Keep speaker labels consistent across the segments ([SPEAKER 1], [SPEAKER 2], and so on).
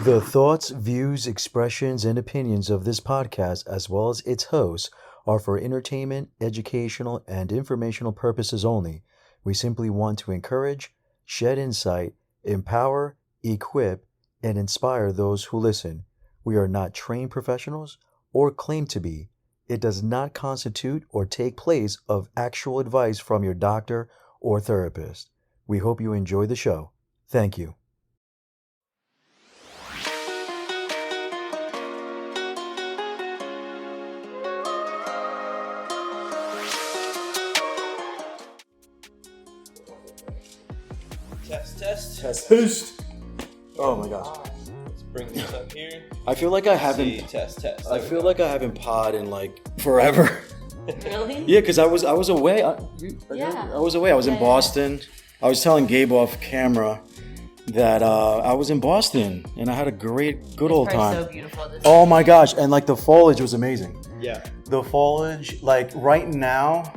[SPEAKER 1] The thoughts, views, expressions, and opinions of this podcast, as well as its hosts, are for entertainment, educational, and informational purposes only. We simply want to encourage, shed insight, empower, equip, and inspire those who listen. We are not trained professionals or claim to be. It does not constitute or take place of actual advice from your doctor or therapist. We hope you enjoy the show. Thank you. Test. Oh my gosh.
[SPEAKER 2] Let's bring this up here.
[SPEAKER 1] I feel like I haven't.
[SPEAKER 2] Test.
[SPEAKER 1] I feel like I haven't pod in like forever.
[SPEAKER 3] Really?
[SPEAKER 1] Yeah, because I was away. I was away. I was in
[SPEAKER 3] Yeah.
[SPEAKER 1] Boston. I was telling Gabe off camera that I was in Boston and I had a good old time.
[SPEAKER 3] So beautiful.
[SPEAKER 1] Oh my gosh! And like the foliage was amazing.
[SPEAKER 2] Yeah.
[SPEAKER 1] The foliage, like right now,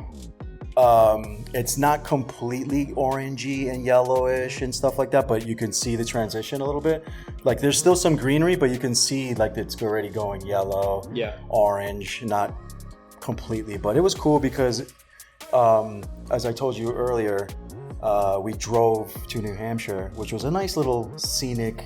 [SPEAKER 1] it's not completely orangey and yellowish and stuff like that, but you can see the transition a little bit. Like there's still some greenery, but you can see like it's already going yellow, orange, not completely. But it was cool because, as I told you earlier, we drove to New Hampshire, which was a nice little scenic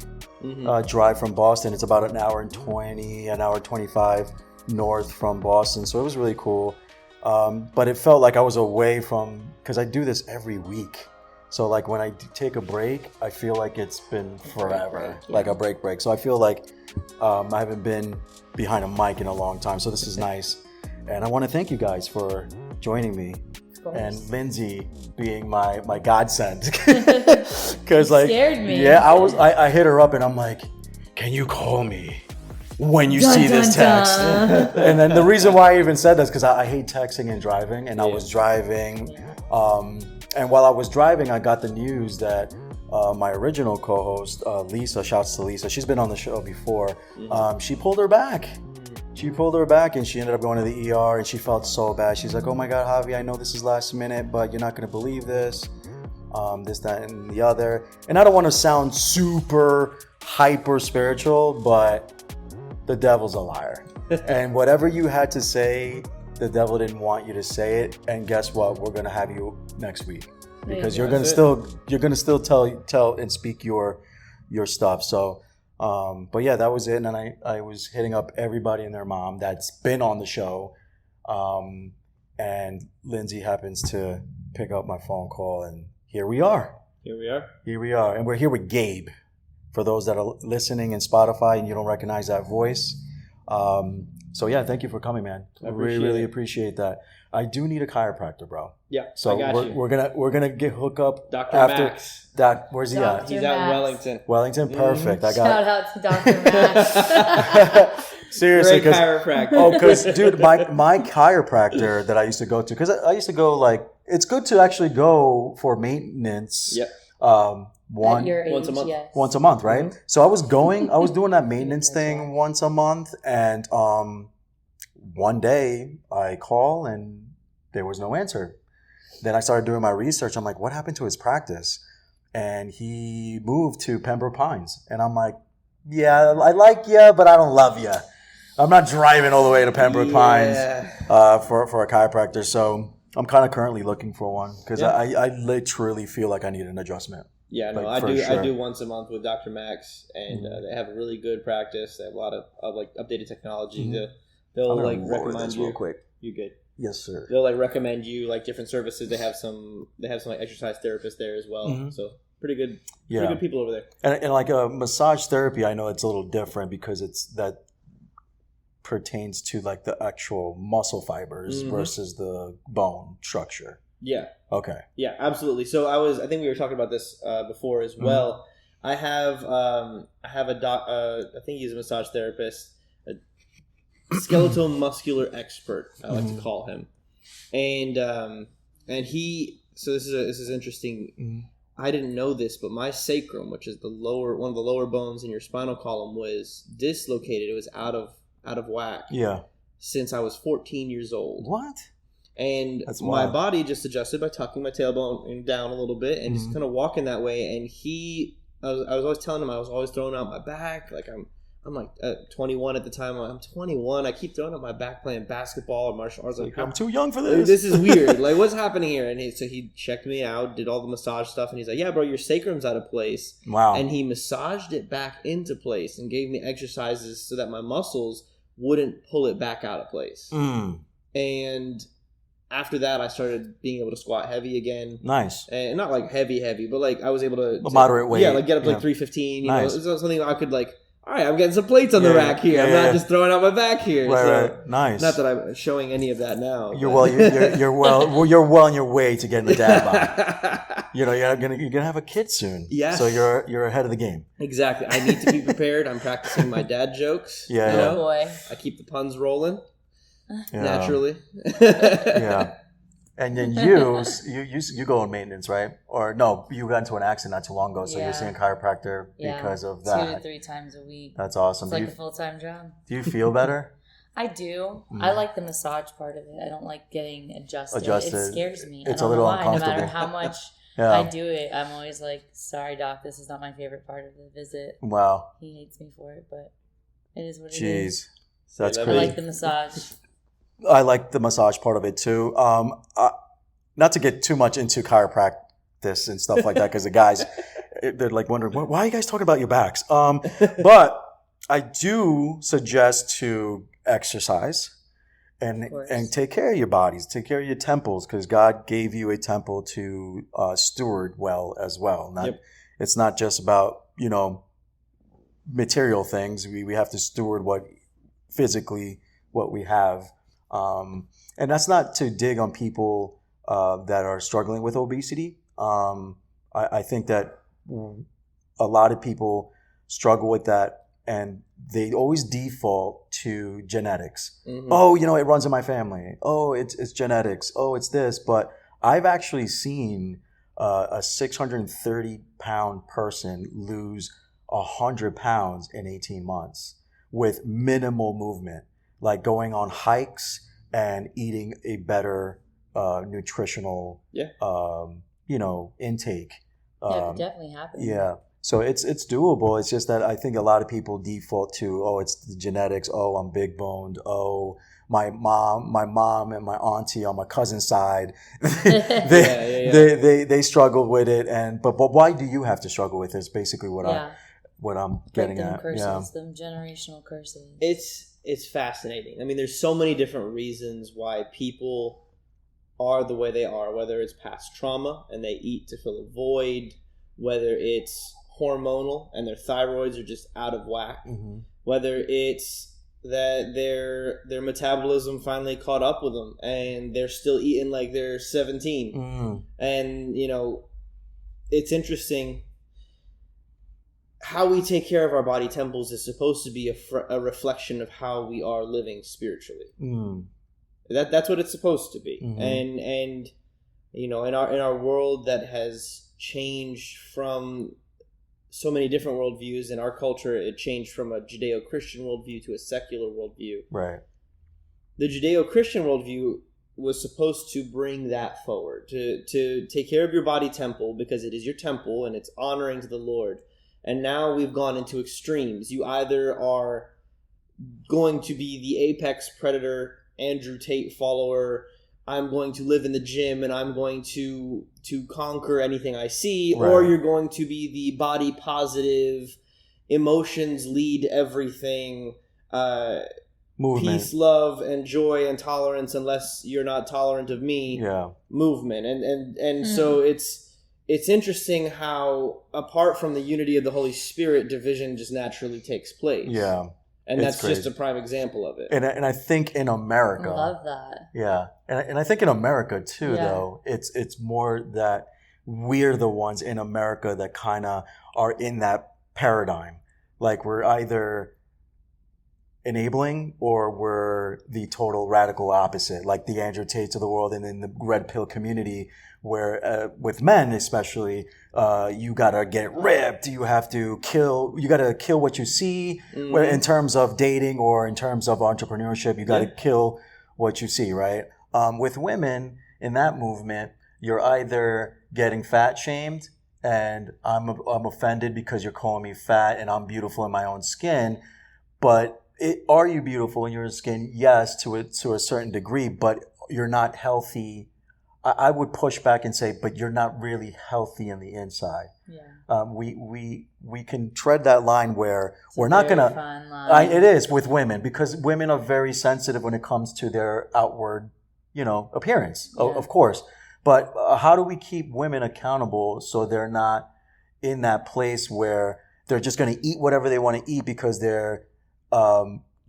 [SPEAKER 1] drive from Boston. It's about an hour and 20, an hour 25 north from Boston, so it was really cool. But it felt like I was away from, because I do this every week. So like when I take a break, I feel like it's been forever, like a break. So I feel like I haven't been behind a mic in a long time. So this is nice. And I want to thank you guys for joining me. And Lindsey being my godsend. Because like,
[SPEAKER 3] scared me.
[SPEAKER 1] Yeah, I hit her up and I'm like, can you call me when you see this text? And then the reason why I even said this, because I hate texting and driving, and I was driving. And while I was driving, I got the news that my original co-host, Lisa, shouts to Lisa, she's been on the show before, she pulled her back. She pulled her back and she ended up going to the ER and she felt so bad. She's like, oh my God, Javi, I know this is last minute, but you're not going to believe this, this, that, and the other. And I don't want to sound super hyper spiritual, but the devil's a liar. And whatever you had to say, the devil didn't want you to say it. And guess what? We're going to have you next week because you're going to still tell and speak your stuff. So, but yeah, that was it. And then I was hitting up everybody and their mom that's been on the show. And Lindsey happens to pick up my phone call and here we are. And we're here with Gabe. For those that are listening in Spotify and you don't recognize that voice. So yeah, thank you for coming, man. I really appreciate that. I do need a chiropractor, bro.
[SPEAKER 2] Yeah,
[SPEAKER 1] so
[SPEAKER 2] I got
[SPEAKER 1] we're gonna get hook up.
[SPEAKER 2] Dr.
[SPEAKER 1] After
[SPEAKER 2] Max.
[SPEAKER 1] Where's he at?
[SPEAKER 2] He's out in Wellington.
[SPEAKER 1] Wellington, perfect. I got.
[SPEAKER 3] Shout out to Dr. Max.
[SPEAKER 1] Seriously,
[SPEAKER 2] great chiropractor.
[SPEAKER 1] Oh, because dude, my chiropractor that I used to go to, because I used to go like, it's good to actually go for maintenance.
[SPEAKER 2] Yep.
[SPEAKER 3] Once
[SPEAKER 2] a month.
[SPEAKER 3] Yes.
[SPEAKER 1] Once a month, right? Mm-hmm. So I was doing that maintenance thing once a month, and one day I call and there was no answer. Then I started doing my research. I'm like, what happened to his practice? And he moved to Pembroke Pines, and I'm like, yeah, I like you, but I don't love you. I'm not driving all the way to Pembroke Pines for a chiropractor. So I'm kind of currently looking for one because I literally feel like I need an adjustment.
[SPEAKER 2] Yeah, no,
[SPEAKER 1] like,
[SPEAKER 2] I do once a month with Dr. Max, and they have a really good practice. They have a lot of like updated technology. They'll like recommend you.
[SPEAKER 1] Real quick.
[SPEAKER 2] You good?
[SPEAKER 1] Yes, sir.
[SPEAKER 2] They'll like recommend you like different services. They have some like exercise therapists there as well. So pretty good people over there.
[SPEAKER 1] And like a massage therapy, I know it's a little different because that pertains to like the actual muscle fibers versus the bone structure.
[SPEAKER 2] Yeah.
[SPEAKER 1] Okay.
[SPEAKER 2] Yeah, absolutely. So I think we were talking about this before as well. I have a doc. I think he's a massage therapist, a skeletal muscular expert. I like to call him, and he. So this is interesting. I didn't know this, but my sacrum, which is one of the lower bones in your spinal column, was dislocated. It was out of whack.
[SPEAKER 1] Yeah.
[SPEAKER 2] Since I was 14 years old.
[SPEAKER 1] What?
[SPEAKER 2] And my body just adjusted by tucking my tailbone down a little bit and just kind of walking that way. And he I was always telling him I was always throwing out my back. Like I'm like 21 at the time. I'm 21. I keep throwing out my back playing basketball or martial arts. Like,
[SPEAKER 1] I'm too young for this.
[SPEAKER 2] This is weird. Like, what's happening here? And he checked me out, did all the massage stuff, and he's like, yeah, bro, your sacrum's out of place.
[SPEAKER 1] Wow.
[SPEAKER 2] And he massaged it back into place and gave me exercises so that my muscles wouldn't pull it back out of place. And after that, I started being able to squat heavy again.
[SPEAKER 1] Nice.
[SPEAKER 2] And not like heavy, but like I was able to...
[SPEAKER 1] moderate weight.
[SPEAKER 2] Yeah, like get up to like 315.
[SPEAKER 1] Nice.
[SPEAKER 2] It's something I could like... All right, I'm getting some plates on the rack here. I'm not just throwing out my back here.
[SPEAKER 1] Right. Nice.
[SPEAKER 2] Not that I'm showing any of that now.
[SPEAKER 1] You're well on your way to getting the dad bod. You're gonna have a kid soon.
[SPEAKER 2] Yeah.
[SPEAKER 1] So you're ahead of the game.
[SPEAKER 2] Exactly. I need to be prepared. I'm practicing my dad jokes.
[SPEAKER 1] Yeah.
[SPEAKER 3] Oh boy.
[SPEAKER 2] I keep the puns rolling
[SPEAKER 1] Yeah.
[SPEAKER 2] naturally.
[SPEAKER 1] Yeah. And then you go on maintenance, right? Or no, you got into an accident not too long ago, so you're seeing a chiropractor because of that.
[SPEAKER 3] 2 to 3 times a week.
[SPEAKER 1] That's awesome.
[SPEAKER 3] It's like a full-time job.
[SPEAKER 1] Do you feel better?
[SPEAKER 3] I do. I like the massage part of it. I don't like getting adjusted.
[SPEAKER 1] Adjusted.
[SPEAKER 3] It scares me.
[SPEAKER 1] It's
[SPEAKER 3] I don't
[SPEAKER 1] a little
[SPEAKER 3] know why. No
[SPEAKER 1] uncomfortable.
[SPEAKER 3] matter how much
[SPEAKER 1] Yeah.
[SPEAKER 3] I do it, I'm always like, sorry, doc, this is not my favorite part of the visit.
[SPEAKER 1] Wow.
[SPEAKER 3] He hates me for it, but it is what it
[SPEAKER 1] Jeez.
[SPEAKER 3] is.
[SPEAKER 1] That's
[SPEAKER 3] I
[SPEAKER 1] crazy.
[SPEAKER 3] like the massage.
[SPEAKER 1] I like the massage part of it too. Not to get too much into chiropractic and stuff like that, because the guys, they're like wondering, why are you guys talking about your backs? But I do suggest to exercise and take care of your bodies, take care of your temples, because God gave you a temple to steward well as well. It's not just about, material things. We have to steward what we have. And that's not to dig on people that are struggling with obesity. I think that a lot of people struggle with that, and they always default to genetics. Mm-hmm. Oh, it runs in my family. Oh, it's genetics. Oh, it's this. But I've actually seen a 630-pound person lose 100 pounds in 18 months with minimal movement, like going on hikes and eating a better nutritional, intake.
[SPEAKER 3] It definitely happens.
[SPEAKER 1] Yeah. So it's doable. It's just that I think a lot of people default to, oh, it's the genetics. Oh, I'm big boned. Oh, my mom and my auntie on my cousin's side, they struggle with it. But why do you have to struggle with it? Is basically what I'm getting
[SPEAKER 3] them
[SPEAKER 1] at.
[SPEAKER 3] Curses, them generational curses.
[SPEAKER 2] It's fascinating. I mean, there's so many different reasons why people are the way they are, whether it's past trauma and they eat to fill a void, whether it's hormonal and their thyroids are just out of whack, whether it's that their metabolism finally caught up with them and they're still eating like they're 17. And, it's interesting. How we take care of our body temples is supposed to be a reflection of how we are living spiritually. That's what it's supposed to be. And in our world that has changed from so many different worldviews, in our culture it changed from a Judeo-Christian worldview to a secular worldview.
[SPEAKER 1] Right.
[SPEAKER 2] The Judeo-Christian worldview was supposed to bring that forward, to take care of your body temple because it is your temple and it's honoring to the Lord. And now we've gone into extremes. You either are going to be the apex predator, Andrew Tate follower, I'm going to live in the gym and I'm going to conquer anything I see, or you're going to be the body positive, emotions lead everything, movement. Peace, love, and joy and tolerance, unless you're not tolerant of me, movement. And so it's interesting how, apart from the unity of the Holy Spirit, division just naturally takes place. Yeah. And that's crazy. Just a prime example of it.
[SPEAKER 1] And I think in America...
[SPEAKER 3] I love that.
[SPEAKER 1] Yeah. And I think in America, too, though, it's more that we're the ones in America that kind of are in that paradigm. Like, we're either enabling or we're the total radical opposite, like the Andrew Tates of the world and in the red pill community, where with men especially, you gotta get ripped, you gotta kill what you see, where in terms of dating or in terms of entrepreneurship, you gotta kill what you see, right? With women in that movement, you're either getting fat shamed and I'm offended because you're calling me fat and I'm beautiful in my own skin. But are you beautiful in your skin? Yes, to a certain degree, but you're not healthy. I would push back and say, but you're not really healthy in the inside.
[SPEAKER 3] Yeah.
[SPEAKER 1] We can tread that line where we're not
[SPEAKER 3] Very
[SPEAKER 1] gonna.
[SPEAKER 3] fun line.
[SPEAKER 1] It is with women, because women are very sensitive when it comes to their outward, appearance.
[SPEAKER 3] Yeah.
[SPEAKER 1] Of course, but how do we keep women accountable so they're not in that place where they're just going to eat whatever they want to eat because they're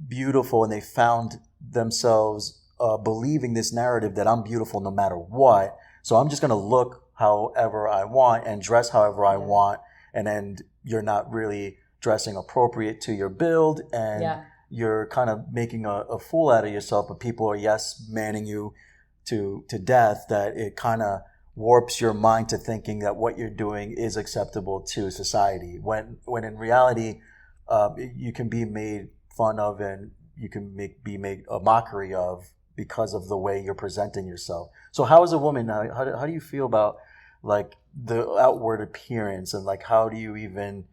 [SPEAKER 1] beautiful and they found themselves believing this narrative that I'm beautiful no matter what. So I'm just going to look however I want and dress however I want. And then you're not really dressing appropriate to your build, and you're kind of making a fool out of yourself. But people are, manning you to death, that it kind of warps your mind to thinking that what you're doing is acceptable to society. When in reality, you can be made fun of and you can be made a mockery of because of the way you're presenting yourself. So how as a woman, how do you feel about like the outward appearance, and like how do you even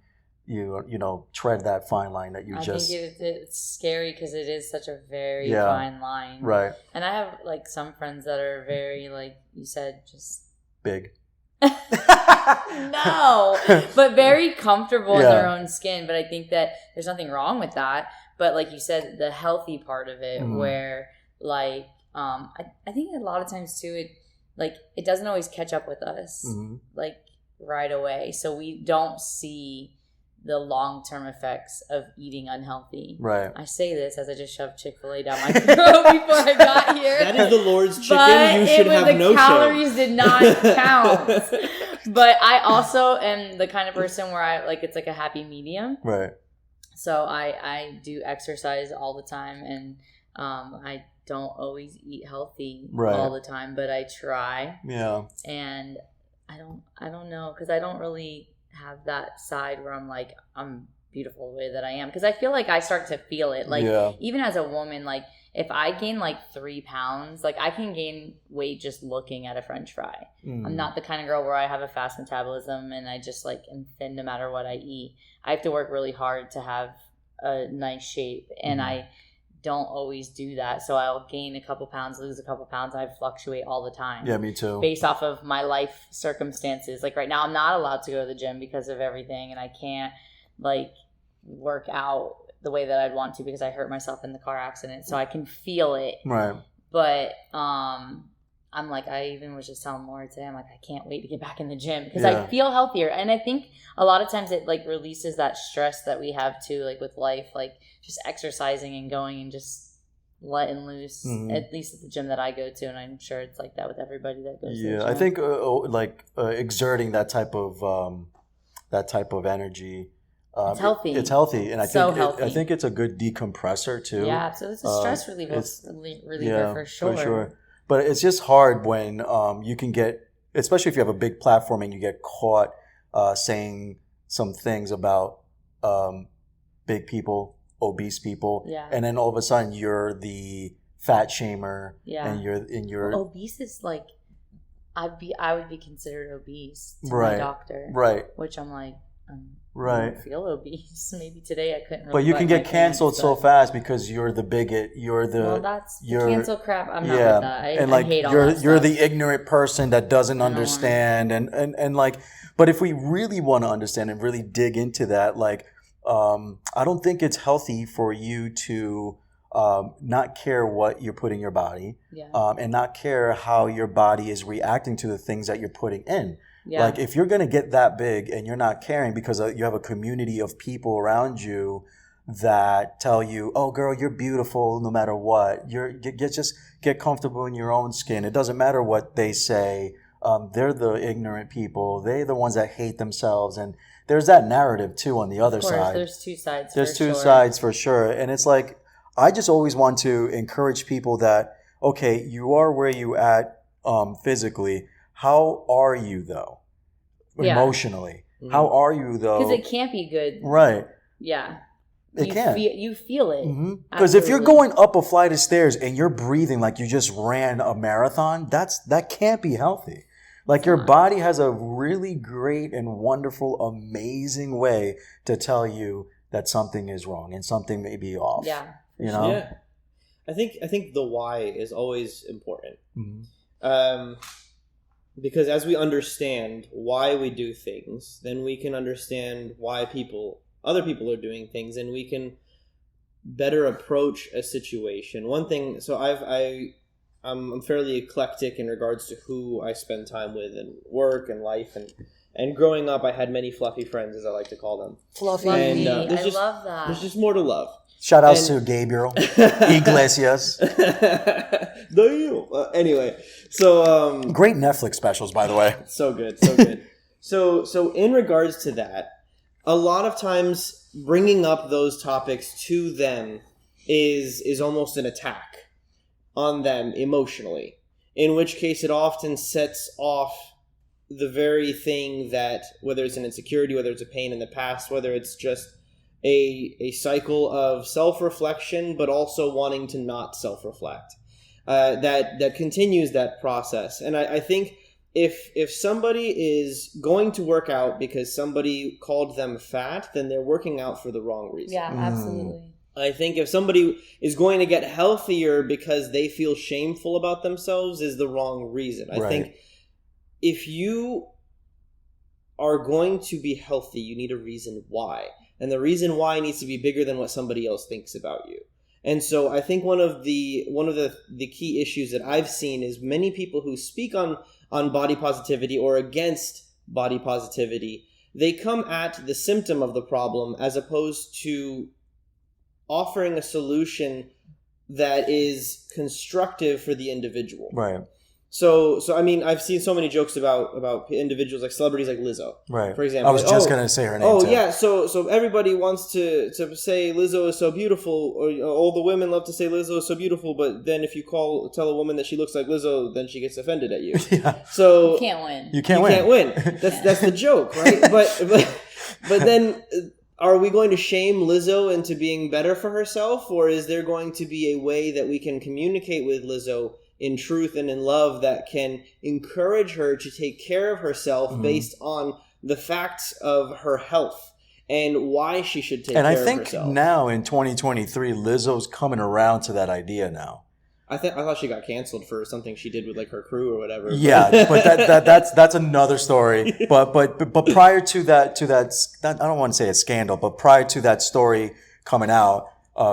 [SPEAKER 1] tread that fine line that you
[SPEAKER 3] I think it's scary because it is such a very fine line.
[SPEAKER 1] Right.
[SPEAKER 3] And I have like some friends that are very, like you said, just
[SPEAKER 1] big.
[SPEAKER 3] No, but very comfortable in their own skin. But I think that there's nothing wrong with that. But like you said, the healthy part of it, where like I think a lot of times too, it doesn't always catch up with us like right away. So we don't see the long-term effects of eating unhealthy.
[SPEAKER 1] Right.
[SPEAKER 3] I say this as I just shoved Chick-fil-A down my throat before I got here.
[SPEAKER 2] That is the Lord's chicken.
[SPEAKER 3] But
[SPEAKER 2] You should have no
[SPEAKER 3] the calories
[SPEAKER 2] shame.
[SPEAKER 3] did not count. But I also am the kind of person where I it's like a happy medium.
[SPEAKER 1] Right.
[SPEAKER 3] So I do exercise all the time, and I don't always eat healthy all the time, but I try.
[SPEAKER 1] Yeah.
[SPEAKER 3] And I don't know, because I don't really have that side where I'm like, I'm beautiful the way that I am, because I feel like I start to feel it. Even as a woman, like if I gain 3 pounds, I can gain weight just looking at a French fry. I'm not the kind of girl where I have a fast metabolism and I just am thin no matter what I eat. I have to work really hard to have a nice shape, and I don't always do that. So I'll gain a couple pounds, lose a couple pounds. I fluctuate all the time.
[SPEAKER 1] Yeah, me too.
[SPEAKER 3] Based off of my life circumstances. Like right now, I'm not allowed to go to the gym because of everything, and I can't work out the way that I'd want to because I hurt myself in the car accident. So I can feel it.
[SPEAKER 1] Right.
[SPEAKER 3] But I'm I even was just telling Laura today, I'm I can't wait to get back in the gym because I feel healthier. And I think a lot of times it releases that stress that we have too, with life, just exercising and going and just letting loose, at least at the gym that I go to. And I'm sure it's like that with everybody that goes to the gym.
[SPEAKER 1] I think exerting that type of energy,
[SPEAKER 3] it's healthy.
[SPEAKER 1] It's healthy, and I
[SPEAKER 3] healthy.
[SPEAKER 1] I think it's a good decompressor too.
[SPEAKER 3] Yeah, so it's a stress reliever for sure.
[SPEAKER 1] For sure. But it's just hard when you can get, especially if you have a big platform and you get caught saying some things about big people, obese people, and then all of a sudden you're the fat shamer, and you're
[SPEAKER 3] obese is I would be considered obese to
[SPEAKER 1] right,
[SPEAKER 3] my doctor,
[SPEAKER 1] right?
[SPEAKER 3] Which I'm I
[SPEAKER 1] right.
[SPEAKER 3] don't feel obese. Maybe today I couldn't.
[SPEAKER 1] But you can get canceled so fast because you're the bigot. You're the
[SPEAKER 3] cancel crap. I'm not with that. I hate all that
[SPEAKER 1] you're
[SPEAKER 3] stuff.
[SPEAKER 1] the ignorant person that doesn't understand, and But if we really want to understand and really dig into that, I don't think it's healthy for you to not care what you're putting in your body, and not care how your body is reacting to the things that you're putting in. Yeah. If you're going to get that big and you're not caring because you have a community of people around you that tell you, oh, girl, you're beautiful no matter what. Just get comfortable in your own skin. It doesn't matter what they say. They're the ignorant people. They're the ones that hate themselves. And there's that narrative, too, on the other side.
[SPEAKER 3] There's two sides.
[SPEAKER 1] There's two sides for sure. And it's I just always want to encourage people that, okay, you are where you at physically. How are you, though? Emotionally. Mm-hmm. How are you, though?
[SPEAKER 3] Because it can't be good.
[SPEAKER 1] Right.
[SPEAKER 3] Yeah.
[SPEAKER 1] It can't.
[SPEAKER 3] You feel it.
[SPEAKER 1] Because if you're going up a flight of stairs and you're breathing like you just ran a marathon, that can't be healthy. Like your body has a really great and wonderful, amazing way to tell you that something is wrong and something may be off.
[SPEAKER 3] Yeah.
[SPEAKER 1] You know?
[SPEAKER 2] Yeah. I think the why is always important. Because as we understand why we do things, then we can understand why other people are doing things, and we can better approach a situation. One thing, so I'm fairly eclectic in regards to who I spend time with in work and life, and growing up I had many fluffy friends, as I like to call them.
[SPEAKER 3] Fluffy. And, I love that.
[SPEAKER 2] There's just more to love.
[SPEAKER 1] Shout outs to Gabriel Iglesias.
[SPEAKER 2] Anyway, so
[SPEAKER 1] great Netflix specials, by the way.
[SPEAKER 2] So good, so good. So in regards to that, a lot of times bringing up those topics to them is almost an attack on them emotionally. In which case, it often sets off the very thing that, whether it's an insecurity, whether it's a pain in the past, whether it's just a cycle of self-reflection, but also wanting to not self-reflect, that continues that process. And I think if somebody is going to work out because somebody called them fat, then they're working out for the wrong reason.
[SPEAKER 3] Yeah, absolutely.
[SPEAKER 2] I think if somebody is going to get healthier because they feel shameful about themselves, is the wrong reason. I think if you are going to be healthy, you need a reason why. And the reason why needs to be bigger than what somebody else thinks about you. And so I think one of the key issues that I've seen is many people who speak on body positivity or against body positivity, they come at the symptom of the problem as opposed to offering a solution that is constructive for the individual.
[SPEAKER 1] Right.
[SPEAKER 2] So I mean, I've seen so many jokes about individuals, like celebrities like Lizzo,
[SPEAKER 1] right?
[SPEAKER 2] For example,
[SPEAKER 1] I was just gonna say her name.
[SPEAKER 2] Oh
[SPEAKER 1] too.
[SPEAKER 2] yeah, so everybody wants to say Lizzo is so beautiful, or all the women love to say Lizzo is so beautiful, but then if you tell a woman that she looks like Lizzo, then she gets offended at you.
[SPEAKER 1] Yeah.
[SPEAKER 2] So
[SPEAKER 3] you can't win.
[SPEAKER 1] You can't win.
[SPEAKER 2] That's the joke, right? But then. Are we going to shame Lizzo into being better for herself, or is there going to be a way that we can communicate with Lizzo in truth and in love that can encourage her to take care of herself based on the facts of her health and why she should take care of herself?
[SPEAKER 1] And I think now in 2023, Lizzo's coming around to that idea now.
[SPEAKER 2] I thought she got canceled for something she did with like her crew or whatever.
[SPEAKER 1] Yeah, but that's another story. But prior to that, I don't want to say a scandal, but prior to that story coming out,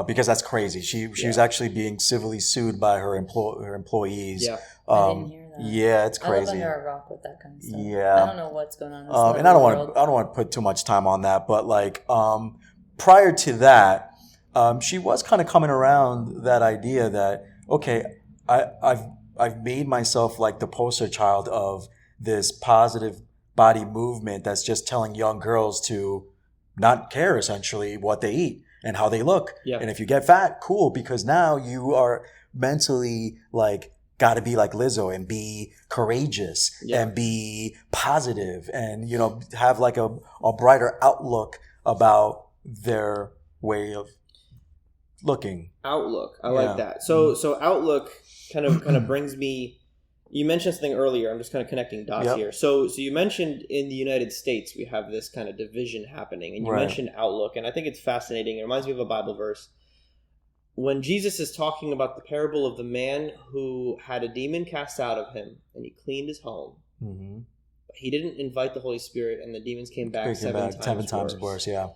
[SPEAKER 1] because that's crazy. She was actually being civilly sued by her employees.
[SPEAKER 2] Yeah.
[SPEAKER 3] I didn't hear that.
[SPEAKER 1] Yeah, it's crazy.
[SPEAKER 3] I live under a rock with that kind of stuff.
[SPEAKER 1] Yeah.
[SPEAKER 3] I don't know what's going on in this
[SPEAKER 1] and I don't want to put too much time on that, but like prior to that, she was kind of coming around that idea that, okay, I've made myself like the poster child of this positive body movement that's just telling young girls to not care essentially what they eat and how they look.
[SPEAKER 2] Yeah.
[SPEAKER 1] And if you get fat, cool, because now you are mentally like got to be like Lizzo and be courageous and be positive and, you know, have like a brighter outlook about their way of looking.
[SPEAKER 2] Outlook. I like that. So outlook kind of brings me. You mentioned something earlier. I'm just kind of connecting dots here. So you mentioned in the United States we have this kind of division happening, and you mentioned outlook, and I think it's fascinating. It reminds me of a Bible verse when Jesus is talking about the parable of the man who had a demon cast out of him, and he cleaned his home. Mm-hmm. He didn't invite the Holy Spirit, and the demons came back seven times worse.
[SPEAKER 1] Yeah.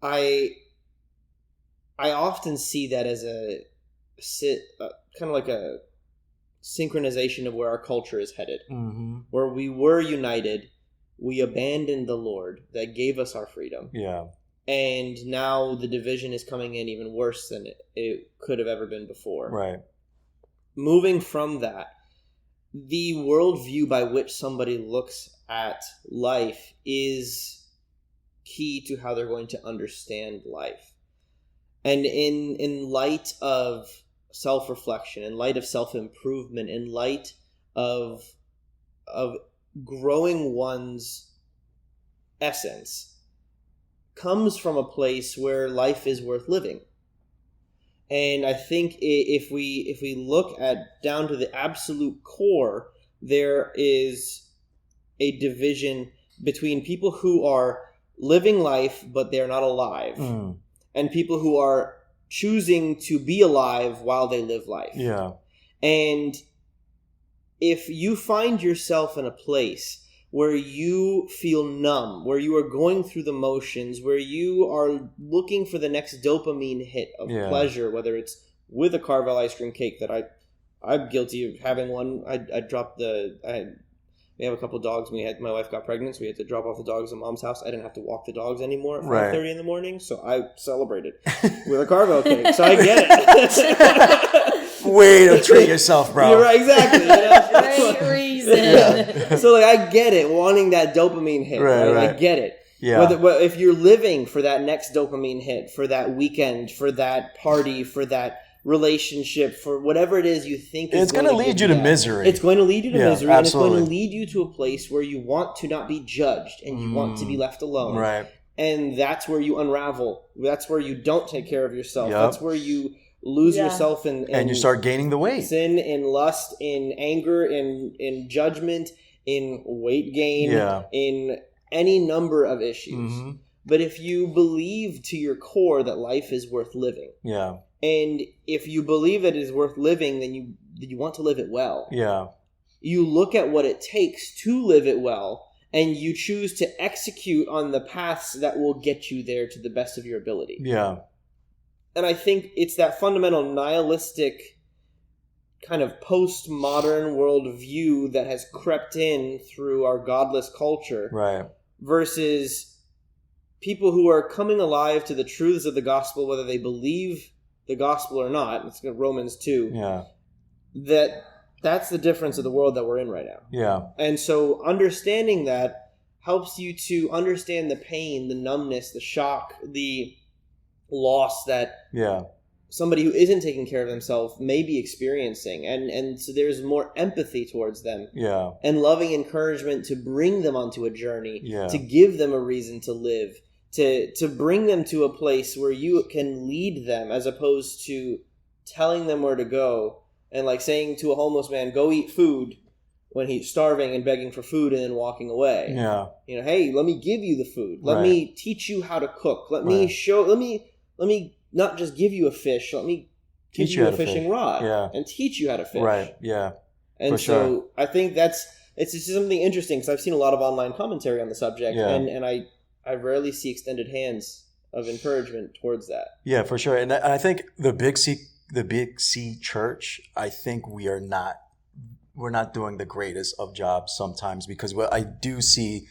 [SPEAKER 2] I often see that as kind of like a synchronization of where our culture is headed. Mm-hmm. Where we were united, we abandoned the Lord that gave us our freedom.
[SPEAKER 1] Yeah.
[SPEAKER 2] And now the division is coming in even worse than it could have ever been before.
[SPEAKER 1] Right.
[SPEAKER 2] Moving from that, the worldview by which somebody looks at life is key to how they're going to understand life. And in light of self-reflection, in light of self-improvement, in light of growing one's essence, comes from a place where life is worth living. And I think if we look at down to the absolute core, there is a division between people who are living life but they're not alive, and people who are choosing to be alive while they live life.
[SPEAKER 1] Yeah.
[SPEAKER 2] And if you find yourself in a place where you feel numb, where you are going through the motions, where you are looking for the next dopamine hit of pleasure, whether it's with a Carvel ice cream cake that I'm guilty of having one. We have a couple dogs. My wife got pregnant, so we had to drop off the dogs at Mom's house. I didn't have to walk the dogs anymore at 5:30 in the morning, so I celebrated with a Carvel cake. So I get it.
[SPEAKER 1] Way to treat yourself, bro.
[SPEAKER 2] You're right, exactly.
[SPEAKER 3] Great reason.
[SPEAKER 2] So I get it, wanting that dopamine hit. Right. I get it.
[SPEAKER 1] Yeah.
[SPEAKER 2] If you're living for that next dopamine hit, for that weekend, for that party, for that relationship, for whatever it is you think is
[SPEAKER 1] going to lead you to misery.
[SPEAKER 2] It's going to lead you to misery,
[SPEAKER 1] absolutely.
[SPEAKER 2] And it's going to lead you to a place where you want to not be judged and you want to be left alone.
[SPEAKER 1] Right.
[SPEAKER 2] And that's where you unravel. That's where you don't take care of yourself. That's where you lose yourself and
[SPEAKER 1] you start gaining the weight.
[SPEAKER 2] Sin, in lust, in anger, in judgment, in weight gain, in any number of issues. But if you believe to your core that life is worth living, and if you believe that it is worth living, then you want to live it well. Yeah. You look at what it takes to live it well, and you choose to execute on the paths that will get you there to the best of your ability. Yeah. And I think it's that fundamental nihilistic kind of postmodern worldview that has crept in through our godless culture. Right. Versus people who are coming alive to the truths of the gospel, whether they believe the gospel or not. It's Romans 2. Yeah. That's the difference of the world that we're in right now. Yeah. And so understanding that helps you to understand the pain, the numbness, the shock, the loss that somebody who isn't taking care of themselves may be experiencing. And so there's more empathy towards them. Yeah. And loving encouragement to bring them onto a journey, to give them a reason to live, to bring them to a place where you can lead them, as opposed to telling them where to go and like saying to a homeless man, go eat food, when he's starving and begging for food and then walking away. Yeah. Hey, let me give you the food. Let me teach you how to cook. Let me not just give you a fish. Let me give you a fishing rod and teach you how to fish. Right. Yeah. And so I think it's just something interesting, because I've seen a lot of online commentary on the subject, and I rarely see extended hands of encouragement towards that. Yeah, for sure. And I think the Big C Church, I think we're not doing the greatest of jobs sometimes, because I do see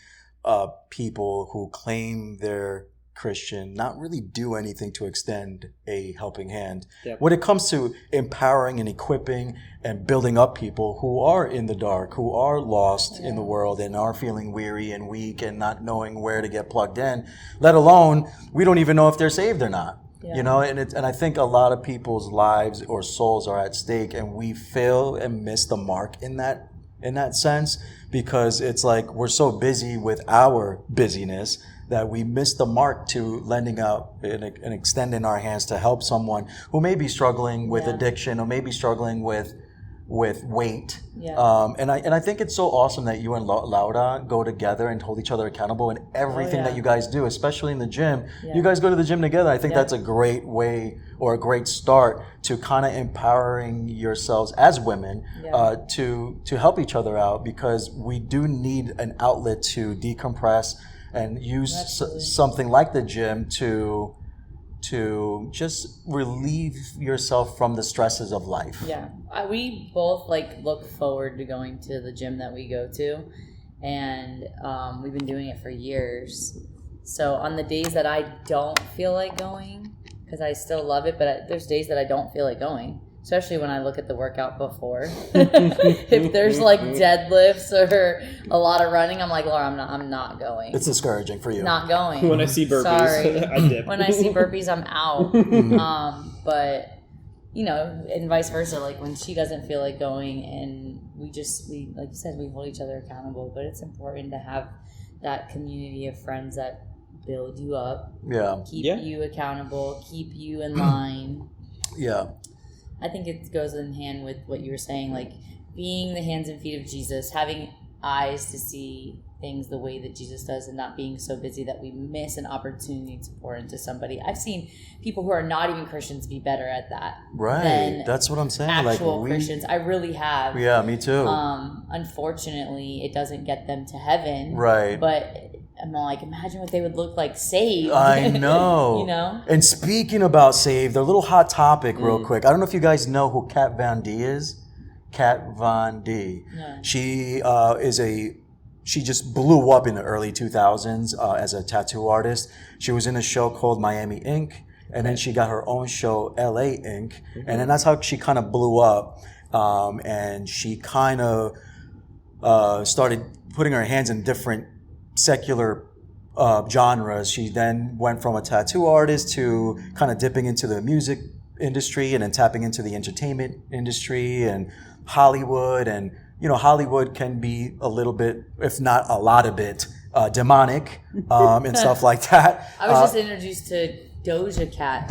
[SPEAKER 2] people who claim they're Christian not really do anything to extend a helping hand. Yep. When it comes to empowering and equipping and building up people who are in the dark, who are lost in the world and are feeling weary and weak and not knowing where to get plugged in, let alone we don't even know if they're saved or not. Yeah. And I think a lot of people's lives or souls are at stake, and we fail and miss the mark in that sense, because it's like we're so busy with our busyness that we miss the mark to lending out and extending our hands to help someone who may be struggling with addiction, or may be struggling with weight. Yeah. And I think it's so awesome that you and Laura go together and hold each other accountable in everything that you guys do, especially in the gym. Yeah. You guys go to the gym together. I think that's a great way, or a great start to kind of empowering yourselves as women to help each other out, because we do need an outlet to decompress and use something like the gym to just relieve yourself from the stresses of life. Yeah. We both look forward to going to the gym that we go to, and we've been doing it for years. So on the days that I don't feel like going, because I still love it, but there's days that I don't feel like going, especially when I look at the workout before. If there's deadlifts or a lot of running, I'm like, Laura, I'm not going. It's discouraging for you. Not going. When I see burpees, sorry. I dip. When I see burpees, I'm out. But and vice versa. When she doesn't feel like going, and we like you said, we hold each other accountable. But it's important to have that community of friends that build you up. Yeah. Keep you accountable. Keep you in line. Yeah. I think it goes in hand with what you were saying, being the hands and feet of Jesus, having
[SPEAKER 3] eyes to see things the way that Jesus does and not being so busy that we miss an opportunity to pour into somebody. I've seen people who are not even Christians be better at that.
[SPEAKER 1] Right. That's what I'm saying.
[SPEAKER 3] Actual Christians. I really have.
[SPEAKER 1] Yeah, me too.
[SPEAKER 3] Unfortunately, it doesn't get them to heaven.
[SPEAKER 1] Right.
[SPEAKER 3] But I'm like, imagine what they would look like saved.
[SPEAKER 1] I know.
[SPEAKER 3] You know?
[SPEAKER 1] And speaking about saved, a little hot topic real quick. I don't know if you guys know who Kat Von D is. Kat Von D.
[SPEAKER 3] No.
[SPEAKER 1] She just blew up in the early 2000s as a tattoo artist. She was in a show called Miami Ink. And then she got her own show, LA Ink. And then that's how she kind of blew up. And she kind of started putting her hands in different secular genres. She then went from a tattoo artist to kind of dipping into the music industry and then tapping into the entertainment industry and Hollywood. And, you know, Hollywood can be a little bit, if not a lot of it, demonic and stuff like that.
[SPEAKER 3] I was just introduced to Doja Cat.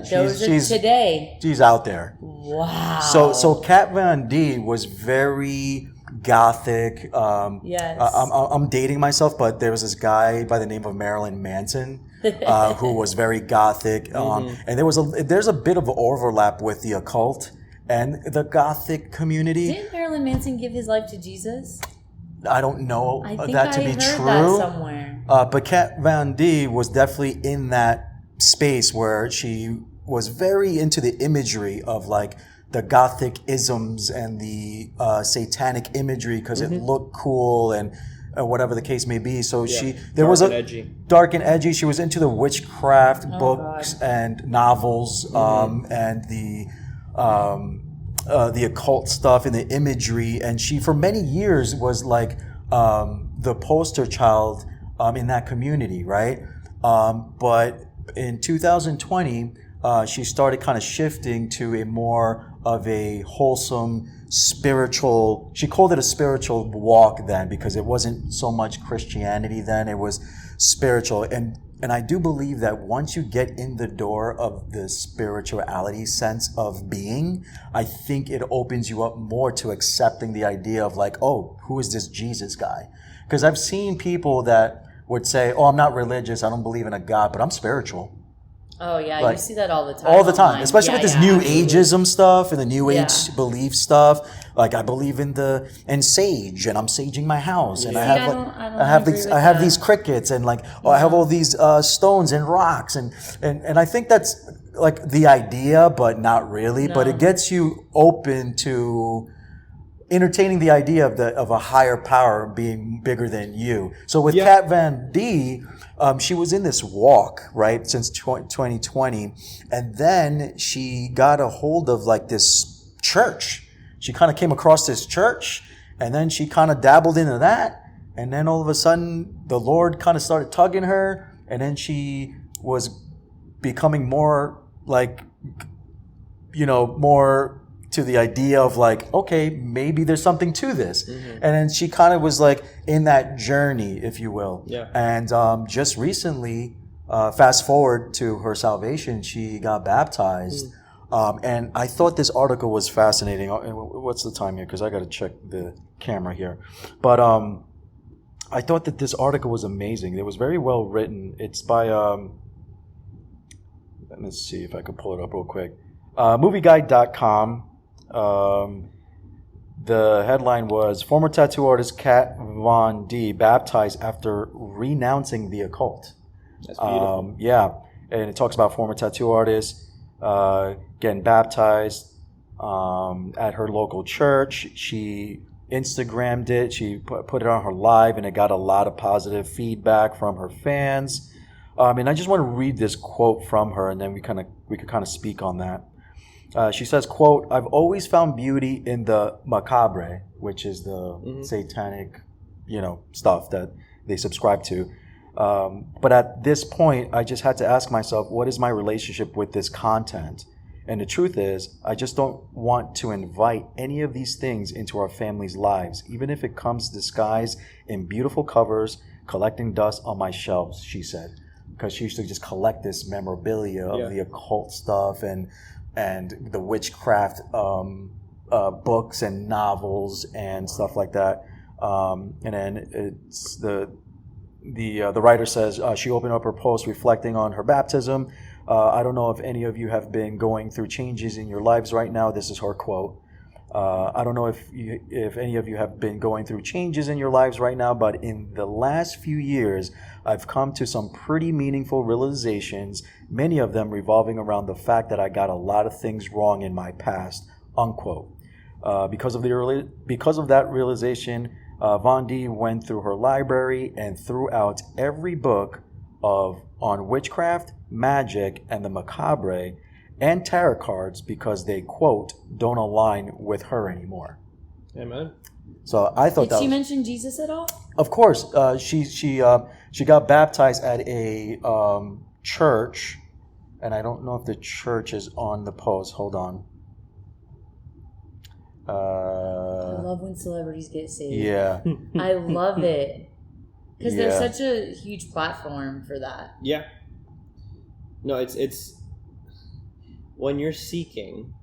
[SPEAKER 1] She's
[SPEAKER 3] today.
[SPEAKER 1] She's out there.
[SPEAKER 3] Wow.
[SPEAKER 1] So Kat Von D was very gothic.
[SPEAKER 3] Yes.
[SPEAKER 1] I'm dating myself, but there was this guy by the name of Marilyn Manson who was very gothic. And there's a bit of overlap with the occult and the gothic community.
[SPEAKER 3] Didn't Marilyn Manson give his life to Jesus?
[SPEAKER 1] I don't know
[SPEAKER 3] I think
[SPEAKER 1] that to
[SPEAKER 3] I
[SPEAKER 1] be
[SPEAKER 3] heard
[SPEAKER 1] true.
[SPEAKER 3] That somewhere.
[SPEAKER 1] But Kat Von D was definitely in that space where she was very into the imagery of like the gothic isms and the satanic imagery because it looked cool and whatever the case may be. So there was dark and edgy. She was into the witchcraft books and novels and the occult stuff and the imagery. And she, for many years, was like the poster child in that community, right? But in 2020, she started kind of shifting to a more of a wholesome spiritual, she called it a spiritual walk then because it wasn't so much Christianity then, it was spiritual. And I do believe that once you get in the door of the spirituality sense of being, I think it opens you up more to accepting the idea of like, oh, who is this Jesus guy? Because I've seen people that would say, oh, I'm not religious, I don't believe in a God, but I'm spiritual.
[SPEAKER 3] Oh, yeah,
[SPEAKER 1] like,
[SPEAKER 3] you see that all the time.
[SPEAKER 1] All the time,
[SPEAKER 3] online.
[SPEAKER 1] especially with this new ageism stuff and the new age belief stuff. Like I believe in sage, and I'm saging my house, and I have these crickets, and like I have all these stones and rocks, and I think that's like the idea, but not really. No. But it gets you open to entertaining the idea of a higher power being bigger than you. So with Kat Von D, she was in this walk, right, since 2020. And then she got a hold of like this church. She kind of came across this church and then she kind of dabbled into that. And then all of a sudden the Lord kind of started tugging her. And then she was becoming more like, you know, more to the idea of like, okay, maybe there's something to this. And then she kind of was like in that journey, if you will. Yeah. And just recently, fast forward to her salvation, she got baptized. And I thought this article was fascinating. What's the time here? Because I got to check the camera here. But I thought that this article was amazing. It was very well written. It's by, let me see if I can pull it up real quick. Movieguide.com. The headline was former tattoo artist Kat Von D baptized after renouncing the occult.
[SPEAKER 2] That's beautiful.
[SPEAKER 1] And it talks about former tattoo artists getting baptized at her local church. She Instagrammed it. She put it on her live, and it got a lot of positive feedback from her fans. And I just want to read this quote from her, and then we could kind of speak on that. She says, quote, "I've always found beauty in the macabre," which is the satanic, stuff that they subscribe to. But at this point, I just had to ask myself, what is my relationship with this content? And the truth is, I just don't want to invite any of these things into our family's lives, even if it comes disguised in beautiful covers, collecting dust on my shelves, she said. Because she used to just collect this memorabilia of the occult stuff and the witchcraft books and novels and stuff like that. And then it's the writer says she opened up her post reflecting on her baptism. I don't know if any of you have been going through changes in your lives right now. This is her quote. I don't know if any of you have been going through changes in your lives right now, but in the last few years, I've come to some pretty meaningful realizations, many of them revolving around the fact that I got a lot of things wrong in my past, unquote. Because of that realization, Von D went through her library and threw out every book on witchcraft, magic, and the macabre, and tarot cards because they, quote, don't align with her anymore.
[SPEAKER 2] Amen.
[SPEAKER 1] So I thought
[SPEAKER 3] Did she mention Jesus at all?
[SPEAKER 1] Of course, she got baptized at a church, and I don't know if the church is on the post. Hold on.
[SPEAKER 3] I love when celebrities get saved.
[SPEAKER 1] Yeah.
[SPEAKER 3] I love it. Because there's such a huge platform for that.
[SPEAKER 2] Yeah. No, it's when you're seeking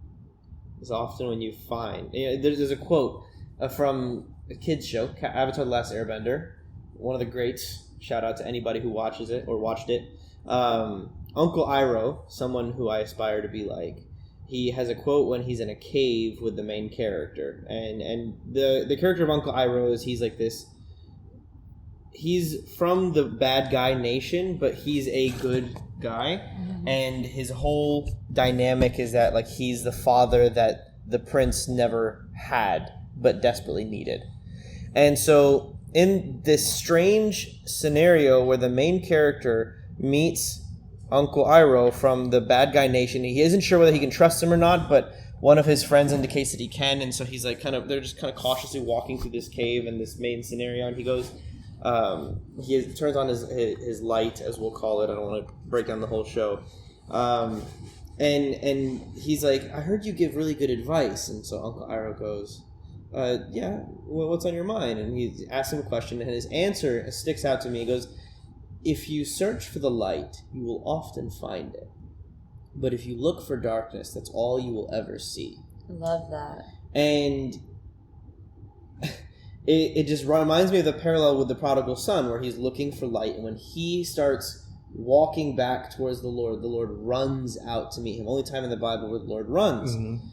[SPEAKER 2] is often when you find. There's a quote from a kids show, Avatar: The Last Airbender. One of the greats. Shout out to anybody who watches it or watched it. Uncle Iroh, someone who I aspire to be like. He has a quote when he's in a cave with the main character, and the character of Uncle Iroh is he's like this. He's from the bad guy nation, but he's a good guy, and his whole dynamic is that like he's the father that the prince never had but desperately needed. And so in this strange scenario where the main character meets Uncle Iroh from the bad guy nation, he isn't sure whether he can trust him or not, but one of his friends indicates that he can, and so he's like they're just kind of cautiously walking through this cave in this main scenario, and he goes he turns on his light, as we'll call it. I don't want to break down the whole show. And he's like, I heard you give really good advice. And so Uncle Iroh goes, yeah, well, what's on your mind? And he asks him a question, and his answer sticks out to me. He goes, if you search for the light, you will often find it. But if you look for darkness, that's all you will ever see.
[SPEAKER 3] I love that.
[SPEAKER 2] And it just reminds me of the parallel with the prodigal son, where he's looking for light, and when he starts walking back towards the Lord runs out to meet him. Only time in the Bible where the Lord runs. Mm-hmm.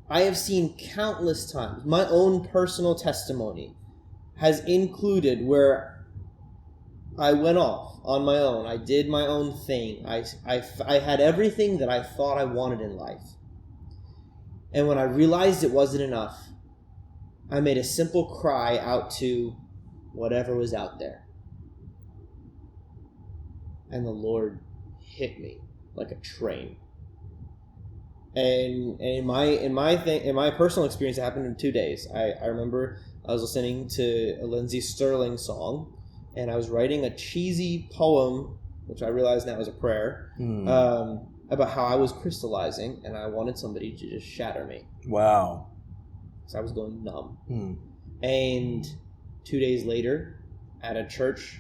[SPEAKER 2] I have seen countless times. My own personal testimony has included where I went off on my own. I did my own thing. I had everything that I thought I wanted in life. And when I realized it wasn't enough, I made a simple cry out to whatever was out there. And the Lord hit me like a train. And in my personal experience, it happened in 2 days. I remember I was listening to a Lindsey Sterling song, and I was writing a cheesy poem, which I realize now is a prayer, about how I was crystallizing, and I wanted somebody to just shatter me.
[SPEAKER 1] Wow.
[SPEAKER 2] So I was going numb. And 2 days later, at a church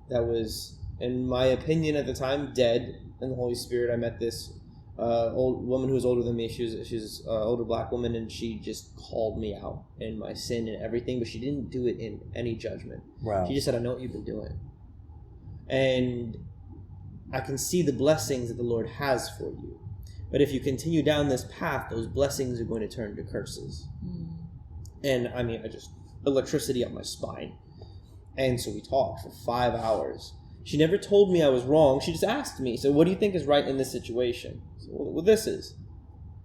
[SPEAKER 2] that was, in my opinion at the time, dead in the Holy Spirit, I met this old woman who was older than me. She was an older black woman, and she just called me out in my sin and everything, but she didn't do it in any judgment.
[SPEAKER 1] Wow.
[SPEAKER 2] She just said, I know what you've been doing. And I can see the blessings that the Lord has for you. But if you continue down this path, those blessings are going to turn to curses. And I mean, I just, electricity up my spine. And so we talked for 5 hours. She never told me I was wrong. She just asked me, so what do you think is right in this situation? So, well, this is.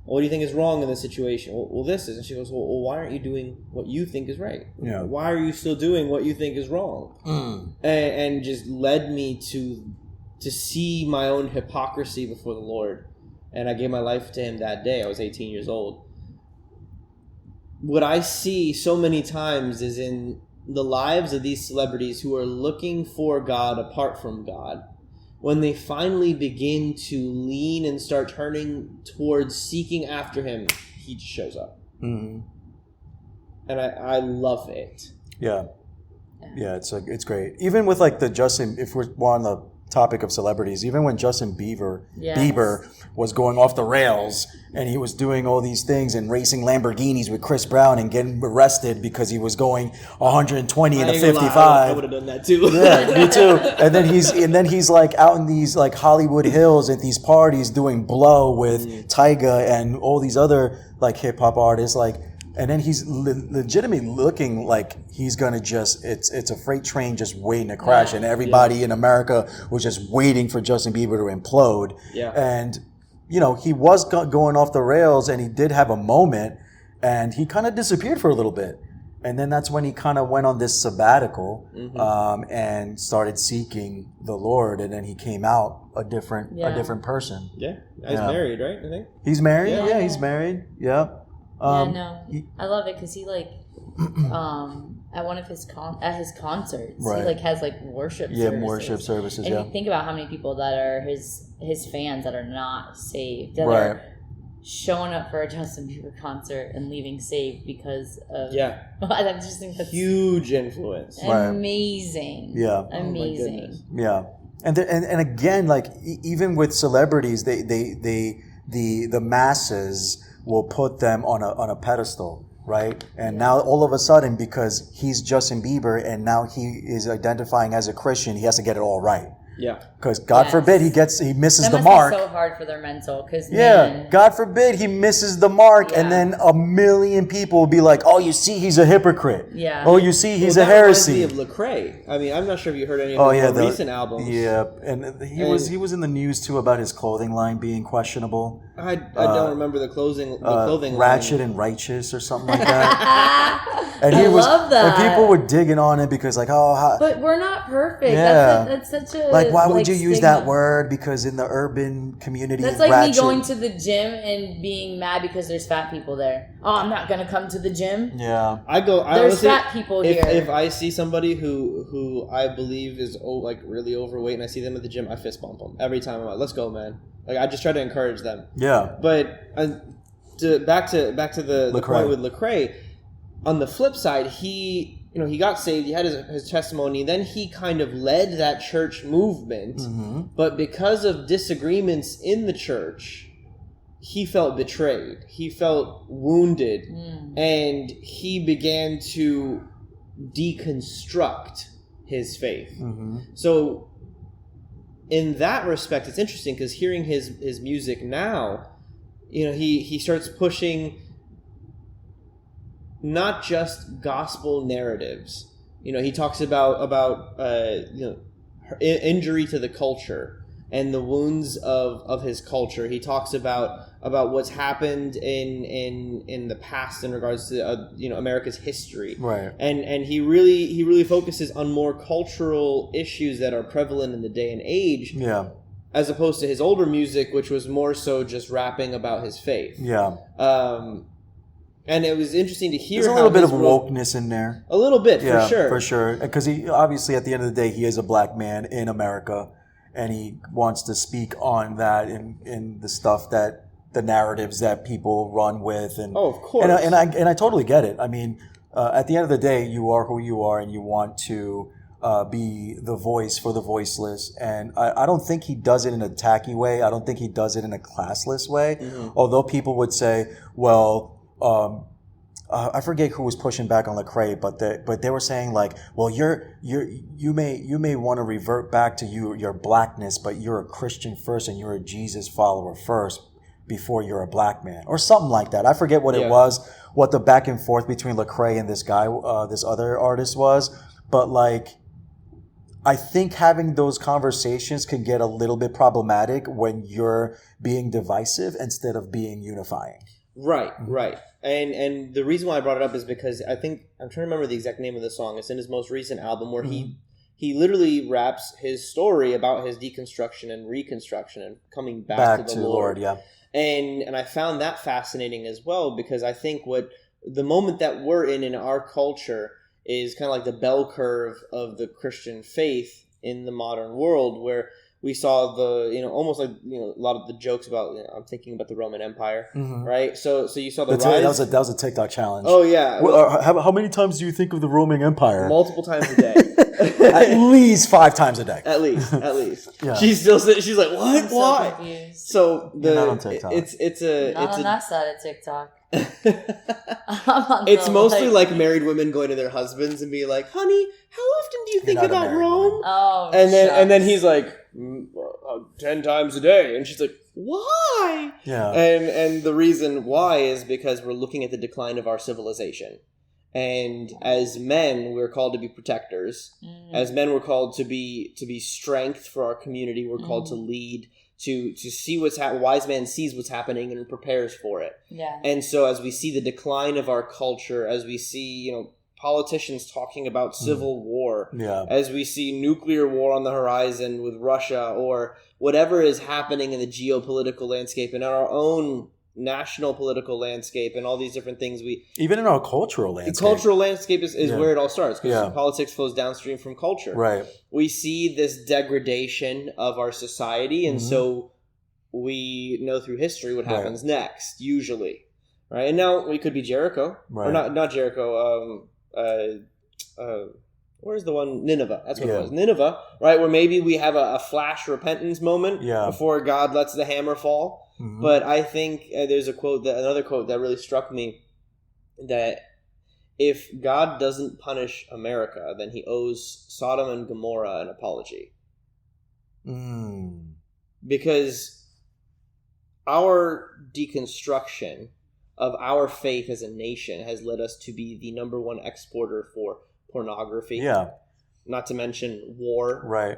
[SPEAKER 2] Well, what do you think is wrong in this situation? Well, this is. And she goes, well, why aren't you doing what you think is right?
[SPEAKER 1] Yeah.
[SPEAKER 2] Why are you still doing what you think is wrong? And just led me to see my own hypocrisy before the Lord. And I gave my life to him that day. I was 18 years old. What I see so many times is in the lives of these celebrities who are looking for God apart from God. When they finally begin to lean and start turning towards seeking after him, he just shows up. And I love it.
[SPEAKER 1] Yeah, it's great. Even with like the Justin, if we're on the topic of celebrities, even when Justin Bieber was going off the rails and he was doing all these things and racing Lamborghinis with Chris Brown and getting arrested because he was going 120 in a 55.
[SPEAKER 2] I would have done that too.
[SPEAKER 1] Yeah, me too. And then he's like out in these like Hollywood Hills at these parties doing blow with Tyga and all these other like hip hop artists, like. And then he's legitimately looking like he's going to it's a freight train just waiting to crash. And everybody in America was just waiting for Justin Bieber to implode. Yeah. And, he was going off the rails and he did have a moment and he kind of disappeared for a little bit. And then that's when he kind of went on this sabbatical and started seeking the Lord. And then he came out a different person.
[SPEAKER 2] Yeah. He's married, right? I think.
[SPEAKER 1] He's married. Yeah, he's married. Yeah.
[SPEAKER 3] I love it because he at one of his concerts, he has worship services.
[SPEAKER 1] Worship services.
[SPEAKER 3] And you think about how many people that are his fans that are not saved, that are showing up for a Justin Bieber concert and leaving saved because of I just think that's
[SPEAKER 2] huge influence.
[SPEAKER 3] Amazing.
[SPEAKER 1] Yeah,
[SPEAKER 3] amazing.
[SPEAKER 1] Yeah, and again, like even with celebrities, the masses will put them on a pedestal, right? And now all of a sudden, because he's Justin Bieber and now he is identifying as a Christian, he has to get it all right.
[SPEAKER 2] Yeah.
[SPEAKER 1] Because God forbid he misses
[SPEAKER 3] the
[SPEAKER 1] mark.
[SPEAKER 3] Be so hard for their mental.
[SPEAKER 1] God forbid he misses the mark, and then a million people will be like, "Oh, you see, he's a hypocrite.
[SPEAKER 3] Yeah.
[SPEAKER 1] Oh, you see, he's a heresy."
[SPEAKER 2] Of Lecrae. I mean, I'm not sure if you heard any of his more recent albums.
[SPEAKER 1] Yeah, and he was in the news too about his clothing line being questionable.
[SPEAKER 2] I don't remember the clothing
[SPEAKER 1] Ratchet
[SPEAKER 2] line.
[SPEAKER 1] and Righteous or something like that. And
[SPEAKER 3] I love that.
[SPEAKER 1] And people were digging on it because
[SPEAKER 3] but we're not perfect. Yeah. That's such a
[SPEAKER 1] why would you use that word? Because in the urban community,
[SPEAKER 3] that's like me going to the gym and being mad because there's fat people there. Oh, I'm not gonna come to the gym.
[SPEAKER 1] Yeah,
[SPEAKER 3] there's fat people here.
[SPEAKER 2] If I see somebody who I believe is really overweight and I see them at the gym, I fist bump them every time. I'm like, let's go, man. Like I just try to encourage them.
[SPEAKER 1] Yeah.
[SPEAKER 2] But back to the point with Lecrae. On the flip side, he got saved. He had his testimony. Then he kind of led that church movement. Mm-hmm. But because of disagreements in the church, he felt betrayed. He felt wounded. And he began to deconstruct his faith. Mm-hmm. So in that respect, it's interesting because hearing his music now, he starts pushing not just gospel narratives. He talks about injury to the culture and the wounds of his culture. He talks about what's happened in the past in regards to America's history.
[SPEAKER 1] Right.
[SPEAKER 2] And he really focuses on more cultural issues that are prevalent in the day and age.
[SPEAKER 1] Yeah.
[SPEAKER 2] As opposed to his older music, which was more so just rapping about his faith.
[SPEAKER 1] Yeah.
[SPEAKER 2] And it was interesting to hear.
[SPEAKER 1] There's a little bit of wokeness in there.
[SPEAKER 2] A little bit,
[SPEAKER 1] yeah,
[SPEAKER 2] for sure.
[SPEAKER 1] For sure. Because he obviously, at the end of the day, he is a black man in America, and he wants to speak on that in the stuff that the narratives that people run with. And
[SPEAKER 2] of course.
[SPEAKER 1] And I totally get it. I mean, at the end of the day, you are who you are, and you want to be the voice for the voiceless. And I don't think he does it in a tacky way. I don't think he does it in a classless way. Mm-hmm. Although people would say, well, I forget who was pushing back on Lecrae, but they were saying like, well, you may want to revert back to your blackness, but you're a Christian first and you're a Jesus follower first before you're a black man, or something like that. I forget what it was, what the back and forth between Lecrae and this guy, this other artist was, but like, I think having those conversations can get a little bit problematic when you're being divisive instead of being unifying.
[SPEAKER 2] Right. And the reason why I brought it up is because I think, I'm trying to remember the exact name of the song. It's in his most recent album where he literally raps his story about his deconstruction and reconstruction and coming back to the Lord.
[SPEAKER 1] Yeah.
[SPEAKER 2] And I found that fascinating as well, because I think the moment that we're in our culture is kind of like the bell curve of the Christian faith in the modern world, where We saw almost like, a lot of the jokes about, I'm thinking about the Roman Empire, right? So you saw the rise.
[SPEAKER 1] That was a TikTok challenge.
[SPEAKER 2] Oh, yeah.
[SPEAKER 1] How many times do you think of the Roman Empire?
[SPEAKER 2] Multiple times a day.
[SPEAKER 1] At least 5 times a day.
[SPEAKER 2] At least.
[SPEAKER 1] Yeah.
[SPEAKER 2] She's like, what?
[SPEAKER 3] I'm
[SPEAKER 2] Why?
[SPEAKER 3] so confused.
[SPEAKER 2] So
[SPEAKER 1] You're not on TikTok.
[SPEAKER 3] Not on that side of TikTok.
[SPEAKER 2] It's mostly like married women going to their husbands and be like, honey, how often do you think about Rome?
[SPEAKER 1] Woman.
[SPEAKER 3] Oh,
[SPEAKER 2] and then he's like, 10 times a day. And she's like, why?
[SPEAKER 1] Yeah.
[SPEAKER 2] And the reason why is because we're looking at the decline of our civilization. And as men, we're called to be protectors. As men, we're called to be strength for our community. We're called to lead, to see what's happening. Wise man sees what's happening and prepares for it.
[SPEAKER 3] Yeah.
[SPEAKER 2] And so as we see the decline of our culture, as we see, politicians talking about civil war, as we see nuclear war on the horizon with Russia, or whatever is happening in the geopolitical landscape and in our own national political landscape and all these different things,
[SPEAKER 1] even in our cultural landscape.
[SPEAKER 2] The cultural landscape is where it all starts, because politics flows downstream from culture.
[SPEAKER 1] Right.
[SPEAKER 2] We see this degradation of our society, and so we know through history what happens next, usually. Right? And now we could be Jericho. Right. Or not Jericho, where's the one? Nineveh. That's what it was. Nineveh, right? Where maybe we have a flash repentance moment before God lets the hammer fall. But I think there's another quote that really struck me, that if God doesn't punish America, then he owes Sodom and Gomorrah an apology. Because our deconstruction of our faith as a nation has led us to be the number one exporter for pornography. Yeah. Not to mention war. Right.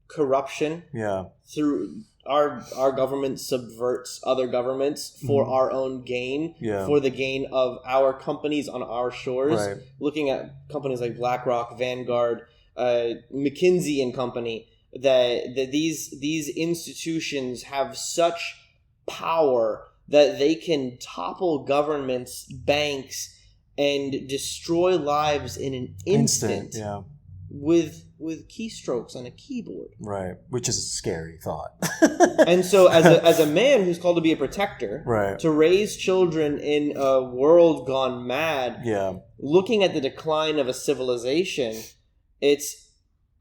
[SPEAKER 2] Corruption. Yeah. Through our government subverts other governments for our own gain, for the gain of our companies on our shores. Right. Looking at companies like BlackRock, Vanguard, McKinsey and Company, that these institutions have such power that they can topple governments, banks, and destroy lives in an instant. With keystrokes on a keyboard. Right. Which is a scary thought. And so as a man who's called to be a protector, to raise children in a world gone mad, looking at the decline of a civilization, it's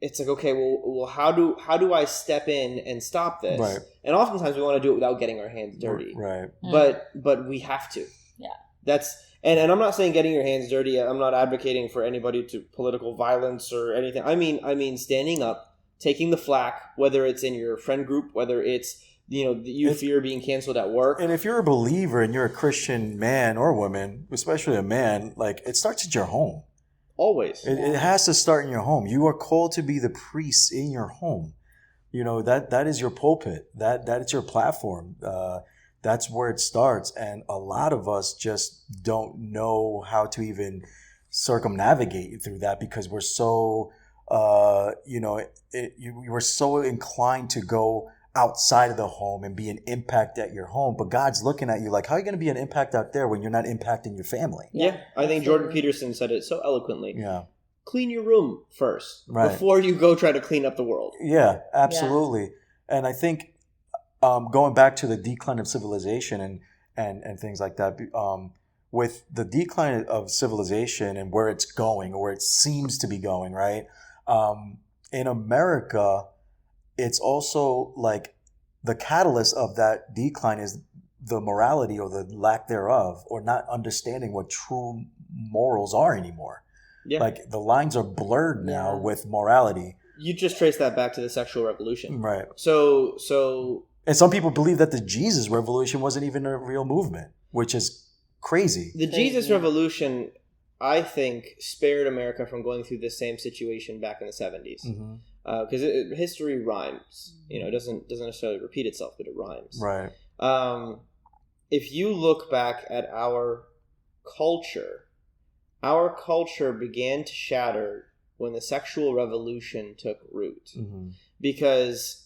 [SPEAKER 2] like, okay, well how do I step in and stop this? Right. And oftentimes we want to do it without getting our hands dirty. Right. But we have to. Yeah. That's and I'm not saying getting your hands dirty. I'm not advocating for anybody to political violence or anything. I mean standing up, taking the flack, whether it's in your friend group, whether it's you fear being canceled at work. And if you're a believer and you're a Christian man or woman, especially a man, like, it starts at your home. Always. It has to start in your home. You are called to be the priest in your home. That is your pulpit. That is your platform. That's where it starts. And a lot of us just don't know how to even circumnavigate through that, because we're so, we're so inclined to go outside of the home and be an impact at your home. But God's looking at you like, how are you going to be an impact out there when you're not impacting your family? Yeah. I think Jordan Peterson said it so eloquently. Yeah. Clean your room first before you go try to clean up the world. Yeah, absolutely. Yeah. And I think going back to the decline of civilization and things like that, with the decline of civilization and where it's going, or where it seems to be going, right? In America, it's also like the catalyst of that decline is the morality or the lack thereof, or not understanding what true morals are anymore. Yeah. Like, the lines are blurred now with morality. You just trace that back to the sexual revolution. Right. So and some people believe that the Jesus revolution wasn't even a real movement, which is crazy. The Jesus revolution, I think, spared America from going through the same situation back in the 70s. Because history rhymes. It doesn't necessarily repeat itself, but it rhymes. Right. If you look back at our culture began to shatter when the sexual revolution took root. Because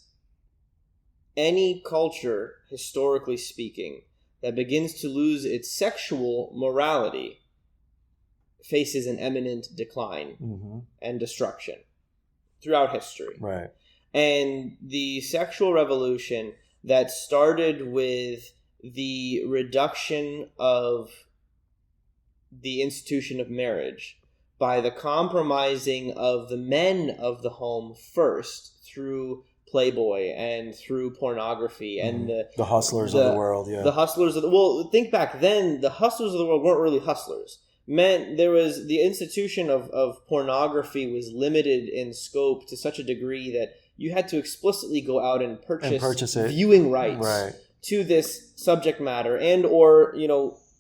[SPEAKER 2] any culture, historically speaking, that begins to lose its sexual morality faces an imminent decline and destruction throughout history. Right. And the sexual revolution that started with the reduction of the institution of marriage by the compromising of the men of the home first through Playboy and through pornography and the
[SPEAKER 1] hustlers of the world. Yeah,
[SPEAKER 2] the hustlers of the think back then, the hustlers of the world weren't really hustlers. There was the institution of pornography was limited in scope to such a degree that you had to explicitly go out and purchase it. Viewing rights to this subject matter, and or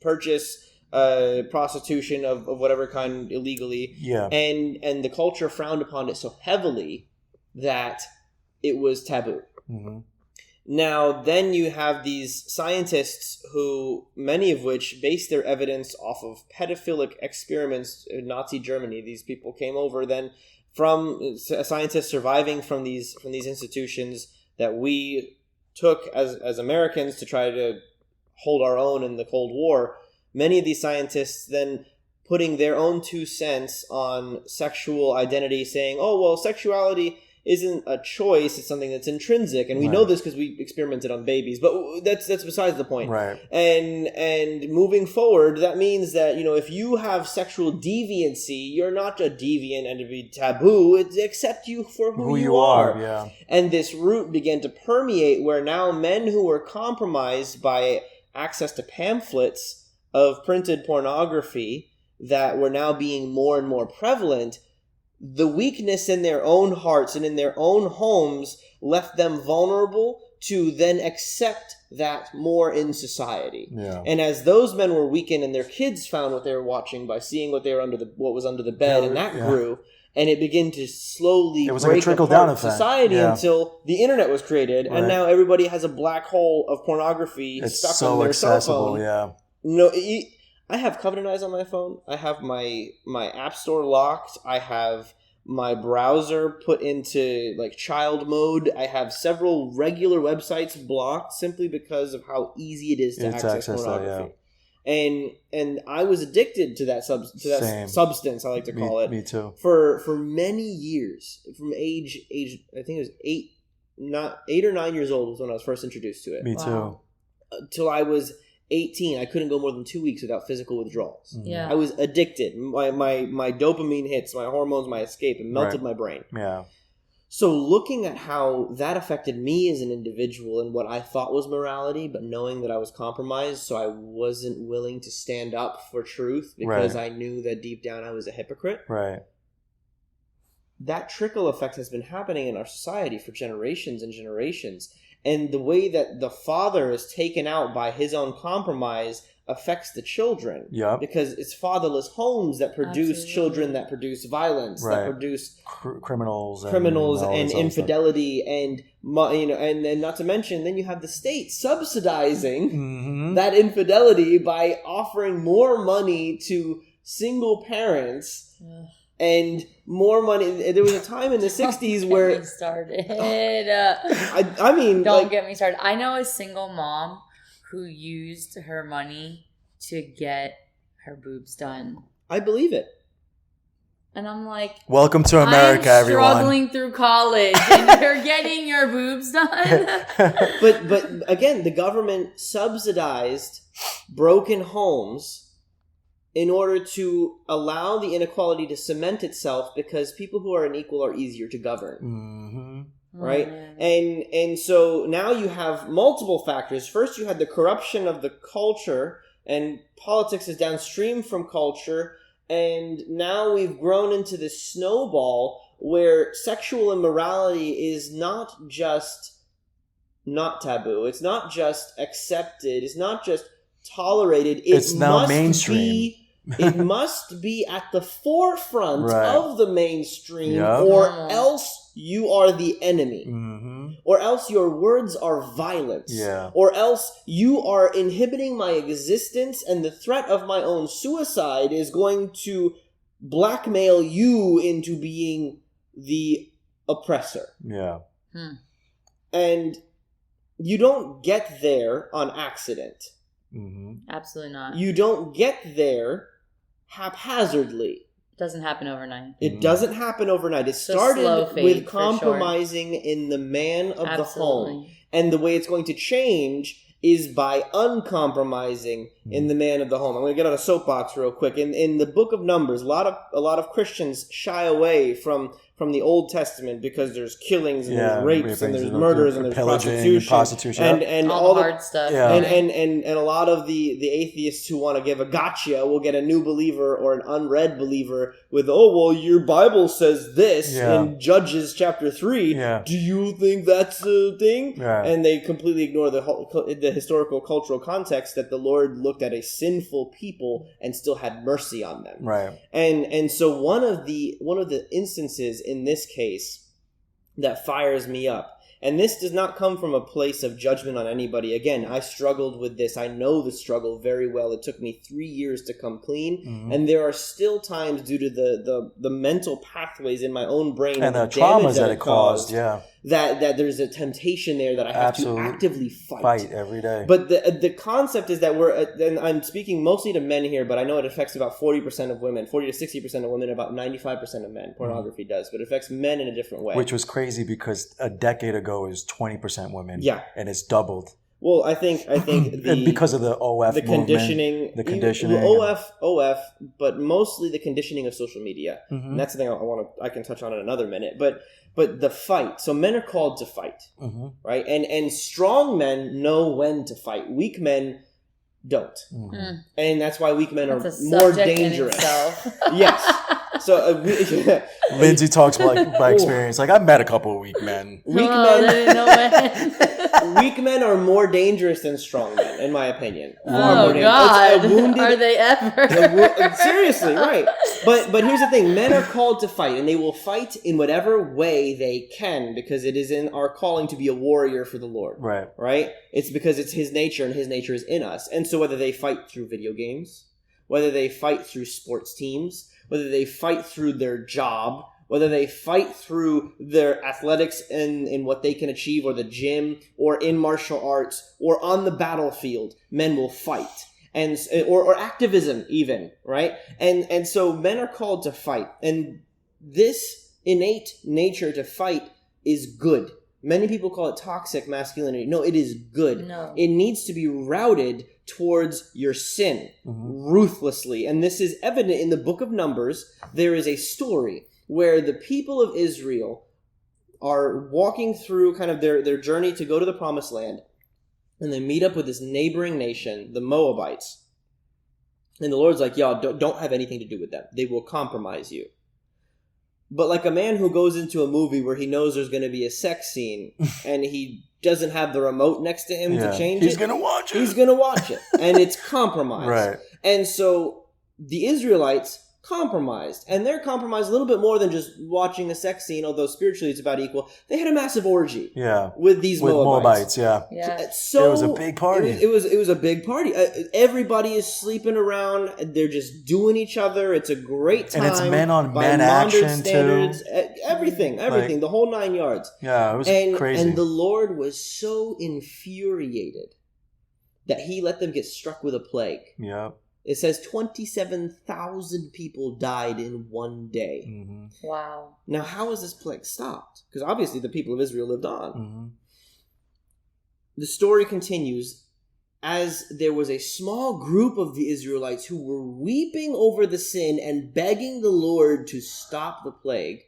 [SPEAKER 2] purchase prostitution of whatever kind illegally. Yeah, and the culture frowned upon it so heavily that it was taboo. Mm-hmm. Now, then you have these scientists who, many of which base their evidence off of pedophilic experiments in Nazi Germany. These people came over then from scientists surviving from these institutions that we took as Americans to try to hold our own in the Cold War. Many of these scientists then putting their own 2 cents on sexual identity, saying, oh, well, sexuality isn't a choice, it's something that's intrinsic, and we know this because we experimented on babies, but that's besides the point. Right. And moving forward, that means that if you have sexual deviancy, you're not a deviant and to be taboo. It's accept you for who you are. Yeah. And this root began to permeate where now men who were compromised by access to pamphlets of printed pornography that were now being more and more prevalent, the weakness in their own hearts and in their own homes left them vulnerable to then accept that more in society. Yeah. And as those men were weakened and their kids found what they were watching by seeing what was under the bed, and that grew, and it began to slowly break apart society until the internet was created, and now everybody has a black hole of pornography stuck on their cell phone. Yeah. I have Covenant Eyes on my phone. I have my app store locked. I have my browser put into child mode. I have several regular websites blocked simply because of how easy it is to access pornography. And I was addicted to that substance, I like to call it.
[SPEAKER 1] Me too.
[SPEAKER 2] For many years, from age I think it was 8 or 9 years old was when I was first introduced to it.
[SPEAKER 1] Me too.
[SPEAKER 2] Till I was 18, I couldn't go more than 2 weeks without physical withdrawals.
[SPEAKER 3] Yeah.
[SPEAKER 2] I was addicted. My dopamine hits, my hormones, my escape, and melted my brain.
[SPEAKER 1] Yeah.
[SPEAKER 2] So looking at how that affected me as an individual and what I thought was morality, but knowing that I was compromised, so I wasn't willing to stand up for truth because I knew that deep down I was a hypocrite.
[SPEAKER 1] Right.
[SPEAKER 2] That trickle effect has been happening in our society for generations and generations. And the way that the father is taken out by his own compromise affects the children. Yeah. Because it's fatherless homes that produce children that produce violence, that produce
[SPEAKER 1] criminals
[SPEAKER 2] and infidelity, and and not to mention, then you have the state subsidizing that infidelity by offering more money to single parents. And more money. There was a time in the 60s where...
[SPEAKER 3] Don't get me started.
[SPEAKER 2] I mean...
[SPEAKER 3] Don't get me started. I know a single mom who used her money to get her boobs done.
[SPEAKER 2] I believe it.
[SPEAKER 3] And I'm like...
[SPEAKER 1] Welcome to America, everyone.
[SPEAKER 3] I'm struggling through college and you're getting your boobs done.
[SPEAKER 2] But again, the government subsidized broken homes in order to allow the inequality to cement itself, because people who are unequal are easier to govern. Right? And so now you have multiple factors. First, you had the corruption of the culture, and politics is downstream from culture. And now we've grown into this snowball where sexual immorality is not just not taboo. It's not just accepted. It's not just tolerated.
[SPEAKER 1] It's now mainstream.
[SPEAKER 2] It must be at the forefront of the mainstream, or else you are the enemy. Or else your words are violence. Or else you are inhibiting my existence, and the threat of my own suicide is going to blackmail you into being the oppressor. And you don't get there on accident.
[SPEAKER 3] Absolutely not.
[SPEAKER 2] You don't get there haphazardly.
[SPEAKER 3] Doesn't happen overnight.
[SPEAKER 2] It doesn't happen overnight. It started with compromising in the man of the home. And the way it's going to change is by uncompromising in the man of the home. I'm going to get on a soapbox real quick. In the book of Numbers, a lot of Christians shy away from the Old Testament because there's killings and there's rapes and there's murders and there's prostitution and all the hard stuff. Yeah. And a lot of the atheists who want to give a gotcha will get a new believer or an unread believer with, your Bible says this in Judges chapter 3. Yeah. Do you think that's a thing? Yeah. And they completely ignore the historical cultural context that the Lord looked at a sinful people and still had mercy on them. Right. And so one of the instances in this case that fires me up, and this does not come from a place of judgment on anybody. Again, I struggled with this. I know the struggle very well. It took me 3 years to come clean, and there are still times due to the mental pathways in my own brain
[SPEAKER 1] and the traumas that it caused.
[SPEAKER 2] That there's a temptation there that I have to actively fight
[SPEAKER 1] every day.
[SPEAKER 2] But the concept is that and I'm speaking mostly to men here, but I know it affects about 40% of women, 40 to 60% of women, about 95% of men. Pornography does, but it affects men in a different way.
[SPEAKER 1] Which was crazy because a decade ago it was 20% women. Yeah, and it's doubled.
[SPEAKER 2] Well, I think
[SPEAKER 1] because of the OF movement, the conditioning,
[SPEAKER 2] OF, but mostly the conditioning of social media. And that's the thing I can touch on in another minute. But the fight. So men are called to fight, right? And strong men know when to fight. Weak men don't, and that's why weak men are more dangerous. Yes. So
[SPEAKER 1] Lindsey talks by experience. Like, I've met a couple of weak men.
[SPEAKER 2] Weak men are more dangerous than strong men, in my opinion.
[SPEAKER 3] Oh God! Are they ever?
[SPEAKER 2] Seriously, right? But here's the thing: men are called to fight, and they will fight in whatever way they can, because it is in our calling to be a warrior for the Lord. Right? Right? It's because it's His nature, and His nature is in us. And so, whether they fight through video games, whether they fight through sports teams, whether they fight through their job, whether they fight through their athletics in what they can achieve, or the gym, or in martial arts, or on the battlefield, men will fight. Or activism even, right? And so men are called to fight. And this innate nature to fight is good. Many people call it toxic masculinity. No, it is good. No. It needs to be routed towards your sin ruthlessly. And this is evident in the book of Numbers. There is a story where the people of Israel are walking through kind of their journey to go to the promised land. And they meet up with this neighboring nation, the Moabites. And the Lord's like, y'all, don't have anything to do with them. They will compromise you. But like a man who goes into a movie where he knows there's going to be a sex scene and he doesn't have the remote next to him to change
[SPEAKER 1] He's going to watch it.
[SPEAKER 2] He's going to watch it. And it's compromised. Right. And so the Israelites compromised. And they're compromised a little bit more than just watching a sex scene, although spiritually it's about equal. They had a massive orgy with these Moabites. So
[SPEAKER 1] it was a big party.
[SPEAKER 2] It was a big party. Everybody is sleeping around. They're just doing each other. It's a great time.
[SPEAKER 1] And it's men on men action standards,
[SPEAKER 2] too. Everything. The whole 9 yards.
[SPEAKER 1] Yeah, it was crazy.
[SPEAKER 2] And the Lord was so infuriated that He let them get struck with a plague. Yeah. It says 27,000 people died in one day.
[SPEAKER 3] Wow.
[SPEAKER 2] Now, how was this plague stopped? Because obviously the people of Israel lived on. The story continues as there was a small group of the Israelites who were weeping over the sin and begging the Lord to stop the plague.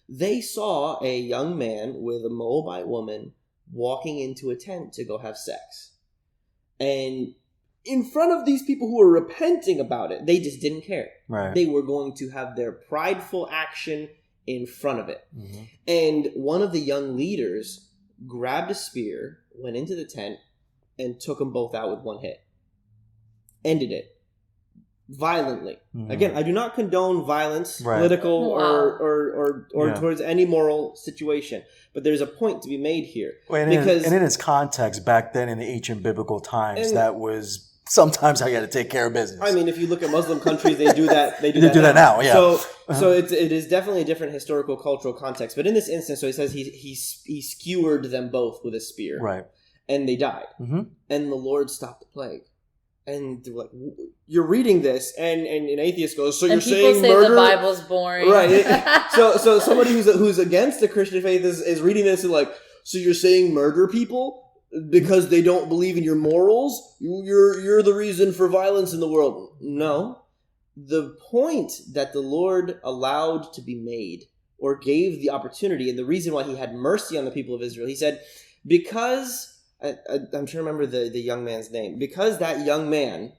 [SPEAKER 2] They saw a young man with a Moabite woman walking into a tent to go have sex. And in front of these people who were repenting about it, they just didn't care. Right. They were going to have their prideful action in front of it. And one of the young leaders grabbed a spear, went into the tent, and took them both out with one hit. Ended it. Violently. Again, I do not condone violence, political or towards any moral situation. But there's a point to be made here.
[SPEAKER 1] And in its context, back then in the ancient biblical times, that was sometimes I got to take care of business.
[SPEAKER 2] I mean, if you look at Muslim countries, they do that. They do
[SPEAKER 1] that now. Yeah.
[SPEAKER 2] So it is definitely a different historical, cultural context. But in this instance, so he says he skewered them both with a spear. Right. And they died. And the Lord stopped the plague. And like, you're reading this, and an atheist goes, so you're
[SPEAKER 3] people
[SPEAKER 2] saying
[SPEAKER 3] say
[SPEAKER 2] murder?
[SPEAKER 3] The Bible's boring,
[SPEAKER 2] right? So somebody who's against the Christian faith is reading this and like, so you're saying murder people because they don't believe in your morals? You're the reason for violence in the world? No, the point that the Lord allowed to be made or gave the opportunity, and the reason why He had mercy on the people of Israel, He said, because. I'm trying to remember the young man's name. Because that young man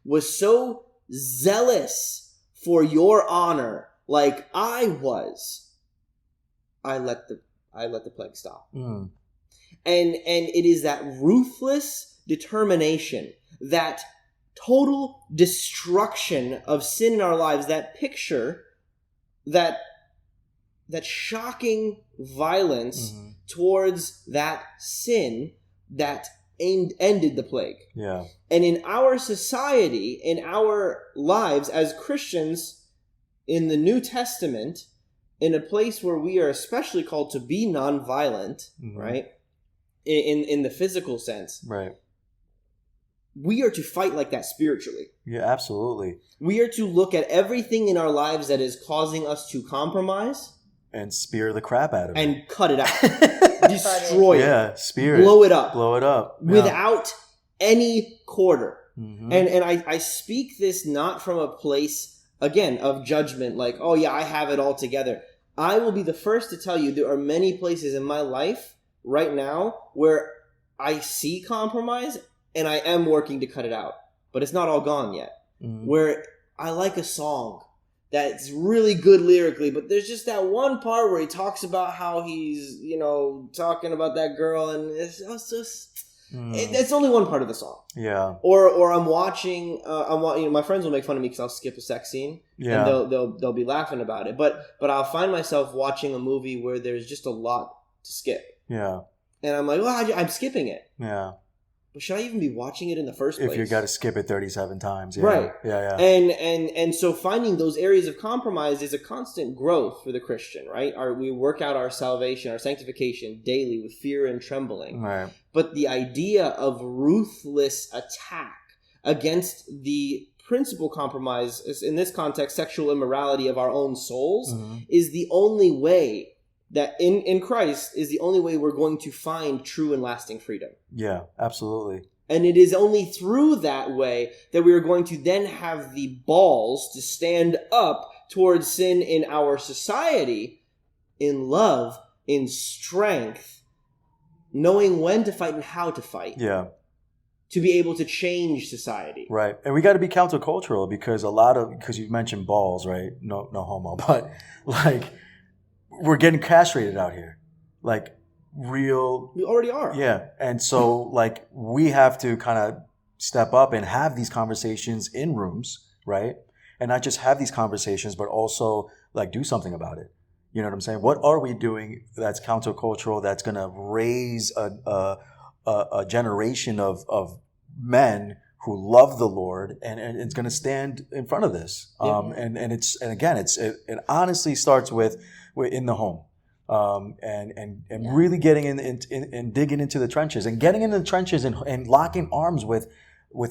[SPEAKER 2] was so zealous for your honor, like I was, I let the plague stop. And it is that ruthless determination, that total destruction of sin in our lives, that picture, that shocking violence towards that sin that ended the plague.
[SPEAKER 1] Yeah.
[SPEAKER 2] And in our society, in our lives as Christians in the New Testament, in a place where we are especially called to be nonviolent, right? In the physical sense.
[SPEAKER 1] Right.
[SPEAKER 2] We are to fight like that spiritually.
[SPEAKER 1] Yeah, absolutely.
[SPEAKER 2] We are to look at everything in our lives that is causing us to compromise.
[SPEAKER 1] And spear the crap out of it.
[SPEAKER 2] And cut it out. Destroy it.
[SPEAKER 1] Yeah, spear
[SPEAKER 2] Blow it up.
[SPEAKER 1] Blow it up. Yeah.
[SPEAKER 2] Without any quarter. And I speak this not from a place, again, of judgment, like, oh yeah, I have it all together. I will be the first to tell you there are many places in my life right now where I see compromise and I am working to cut it out. But it's not all gone yet. Where I like a song that's really good lyrically, but there's just that one part where he talks about how he's, talking about that girl, and it's just, it's only one part of the song.
[SPEAKER 1] Yeah.
[SPEAKER 2] Or I'm watching, my friends will make fun of me because I'll skip a sex scene, and they'll be laughing about it. But I'll find myself watching a movie where there's just a lot to skip.
[SPEAKER 1] Yeah.
[SPEAKER 2] And I'm like, well, I'm skipping it.
[SPEAKER 1] Yeah.
[SPEAKER 2] But should I even be watching it in the first place?
[SPEAKER 1] If you got to skip it 37 times. Yeah.
[SPEAKER 2] Right.
[SPEAKER 1] Yeah.
[SPEAKER 2] And so finding those areas of compromise is a constant growth for the Christian, right? We work out our salvation, our sanctification daily with fear and trembling.
[SPEAKER 1] Right.
[SPEAKER 2] But the idea of ruthless attack against the principal compromise, in this context, sexual immorality of our own souls, is the only way that in Christ is the only way we're going to find true and lasting freedom.
[SPEAKER 1] Yeah, absolutely.
[SPEAKER 2] And it is only through that way that we are going to then have the balls to stand up towards sin in our society in love, in strength, knowing when to fight and how to fight.
[SPEAKER 1] Yeah.
[SPEAKER 2] To be able to change society.
[SPEAKER 1] Right. And we got to be countercultural because because you mentioned balls, right? No homo, but like we're getting castrated out here. Like real.
[SPEAKER 2] We already are.
[SPEAKER 1] Yeah. And so like we have to kind of step up and have these conversations in rooms, right? And not just have these conversations, but also like do something about it. You know what I'm saying? What are we doing that's countercultural, that's going to raise a generation of men who love the Lord and it's going to stand in front of this. It honestly starts with in the home. Really getting in and digging into the trenches and getting into the trenches and locking arms with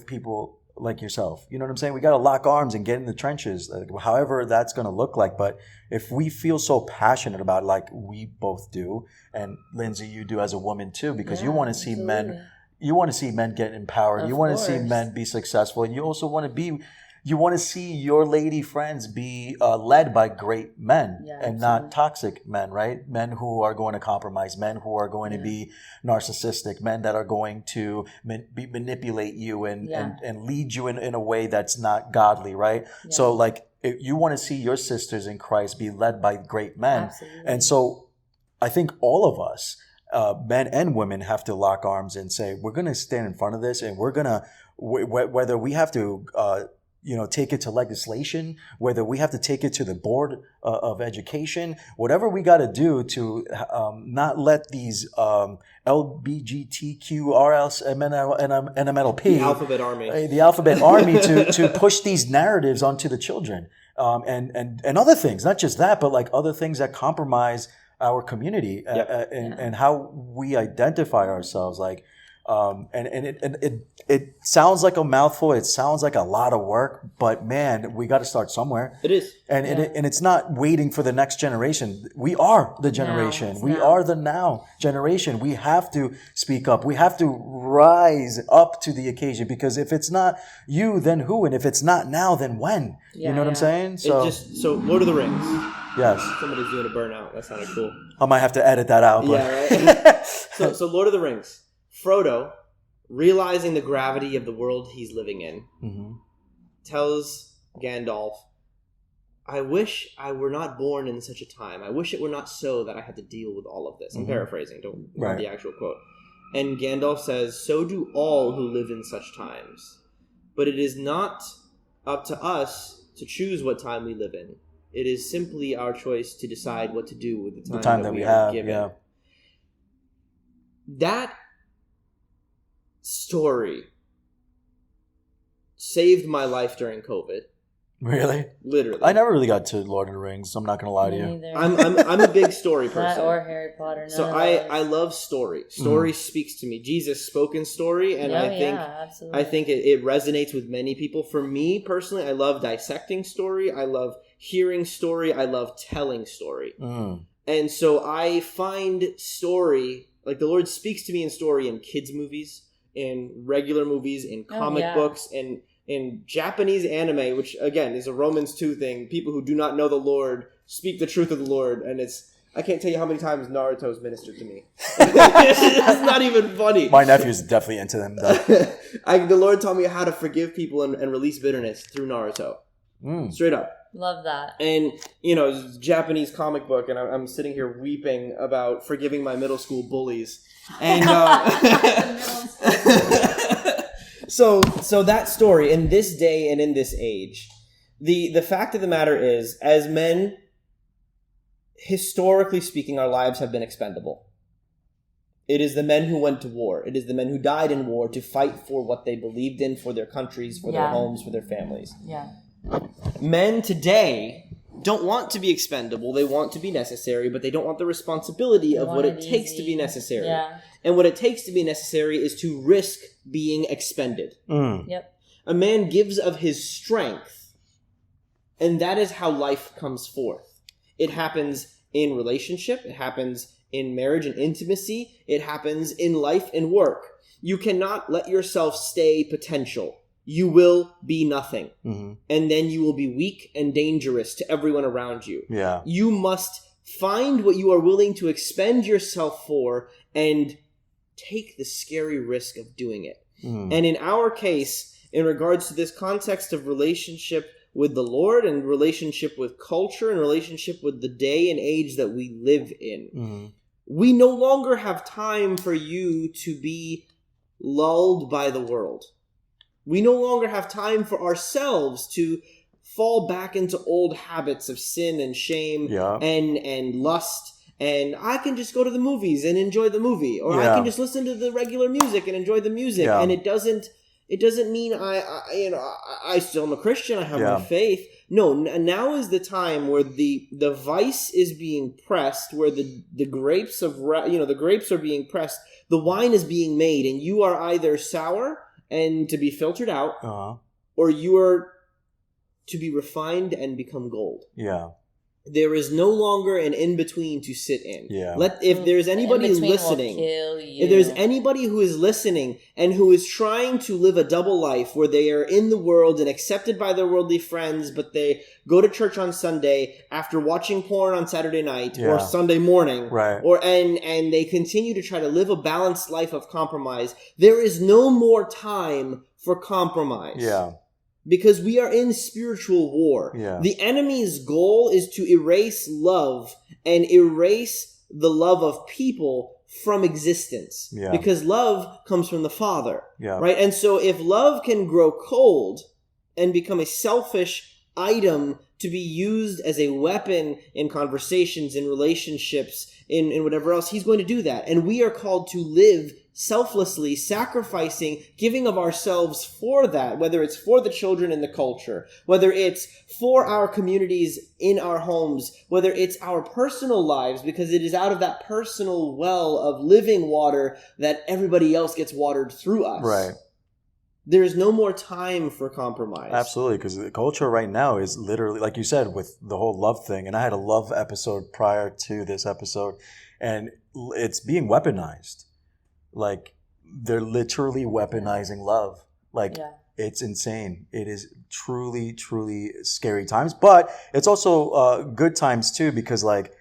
[SPEAKER 1] people like yourself. You know what I'm saying? We got to lock arms and get in the trenches, however that's going to look like. But if we feel so passionate about it, like we both do, and Lindsey, you do as a woman too, because you want to see men, get empowered. You want to see men be successful. And you also want to see your lady friends be led by great men and not toxic men, right? Men who are going to compromise, men who are going to be narcissistic, men that are going to manipulate you and lead you in a way that's not godly, right? Yeah. So like if you want to see your sisters in Christ be led by great men. Absolutely. And so I think all of us, men and women, have to lock arms and say, we're going to stand in front of this and we're going to, whether we have to, take it to legislation, whether we have to take it to the board of education, whatever we got to do to not let these LBGTQRS-NMLP,
[SPEAKER 2] the alphabet
[SPEAKER 1] army, to push these narratives onto the children, and other things, not just that, but like other things that compromise our community and how we identify ourselves, like. It sounds like a mouthful. It sounds like a lot of work, but man, we got to start somewhere.
[SPEAKER 2] It is.
[SPEAKER 1] And it's not waiting for the next generation. We are the generation. We are the now generation. We have to speak up. We have to rise up to the occasion, because if it's not you, then who? And if it's not now, then when? You know what I'm saying?
[SPEAKER 2] So Lord of the Rings.
[SPEAKER 1] Yes.
[SPEAKER 2] Somebody's doing a burnout. That sounded cool.
[SPEAKER 1] I might have to edit that out. But.
[SPEAKER 2] Yeah, right? So Lord of the Rings. Frodo, realizing the gravity of the world he's living in, tells Gandalf, I wish I were not born in such a time. I wish it were not so that I had to deal with all of this. I'm paraphrasing, don't read the actual quote. And Gandalf says, so do all who live in such times. But it is not up to us to choose what time we live in. It is simply our choice to decide what to do with the time that we are given. Yeah. That story saved my life during COVID.
[SPEAKER 1] Really?
[SPEAKER 2] Literally.
[SPEAKER 1] I never really got to Lord of the Rings, so I'm not going to lie to you.
[SPEAKER 2] I'm a big story person.
[SPEAKER 3] That or Harry Potter.
[SPEAKER 2] So I love story. Story speaks to me. Jesus spoke in story, and I think it resonates with many people. For me personally, I love dissecting story. I love hearing story. I love telling story. And so I find story, like the Lord speaks to me in story in kids' movies, in regular movies, in comic books, and in Japanese anime, which again is a Romans 2 thing. People who do not know the Lord speak the truth of the Lord, and I can't tell you how many times Naruto's ministered to me. It's not even funny.
[SPEAKER 1] My nephew's definitely into them, though.
[SPEAKER 2] The Lord taught me how to forgive people and release bitterness through Naruto. Straight up.
[SPEAKER 3] Love that. And,
[SPEAKER 2] it's a Japanese comic book, and I'm sitting here weeping about forgiving my middle school bullies. And So that story, in this day and in this age, the fact of the matter is, as men, historically speaking, our lives have been expendable. It is the men who went to war. It is the men who died in war to fight for what they believed in, for their countries, for their homes, for their families. Yeah. Men today don't want to be expendable. They want to be necessary, but they don't want the responsibility of what it takes to be necessary. Yeah. And what it takes to be necessary is to risk being expended. Yep. A man gives of his strength, and that is how life comes forth. It happens in relationship. It happens in marriage and intimacy. It happens in life and work. You cannot let yourself stay potential. You will be nothing. And then you will be weak and dangerous to everyone around you. Yeah. You must find what you are willing to expend yourself for and take the scary risk of doing it. And in our case, in regards to this context of relationship with the Lord and relationship with culture and relationship with the day and age that we live in, we no longer have time for you to be lulled by the world. We no longer have time for ourselves to fall back into old habits of sin and shame and lust. And I can just go to the movies and enjoy the movie, or I can just listen to the regular music and enjoy the music. And it doesn't mean I still am a Christian. I have my faith. No, now is the time where the vice is being pressed, where the grapes of the grapes are being pressed, the wine is being made, and you are either sour and to be filtered out, or you are to be refined and become gold. Yeah. There is no longer an in-between to sit in. Yeah. If there's anybody listening, if there's anybody who is listening and who is trying to live a double life where they are in the world and accepted by their worldly friends, but they go to church on Sunday after watching porn on Saturday night or Sunday morning, right? And they continue to try to live a balanced life of compromise, there is no more time for compromise. Yeah. Because we are in spiritual war. Yeah. The enemy's goal is to erase love and erase the love of people from existence. Yeah. Because love comes from the Father. Yeah. Right? And so if love can grow cold and become a selfish item to be used as a weapon in conversations, in relationships, in whatever else, he's going to do that. And we are called to live selflessly sacrificing, giving of ourselves for that, whether it's for the children in the culture, whether it's for our communities in our homes, whether it's our personal lives, because it is out of that personal well of living water that everybody else gets watered through us.
[SPEAKER 1] Right.
[SPEAKER 2] There is no more time for compromise.
[SPEAKER 1] Absolutely, because the culture right now is literally, like you said, with the whole love thing. And I had a love episode prior to this episode, and it's being weaponized. Like, they're literally weaponizing love. Like, it's insane. It is truly, truly scary times. But it's also good times, too, because, like,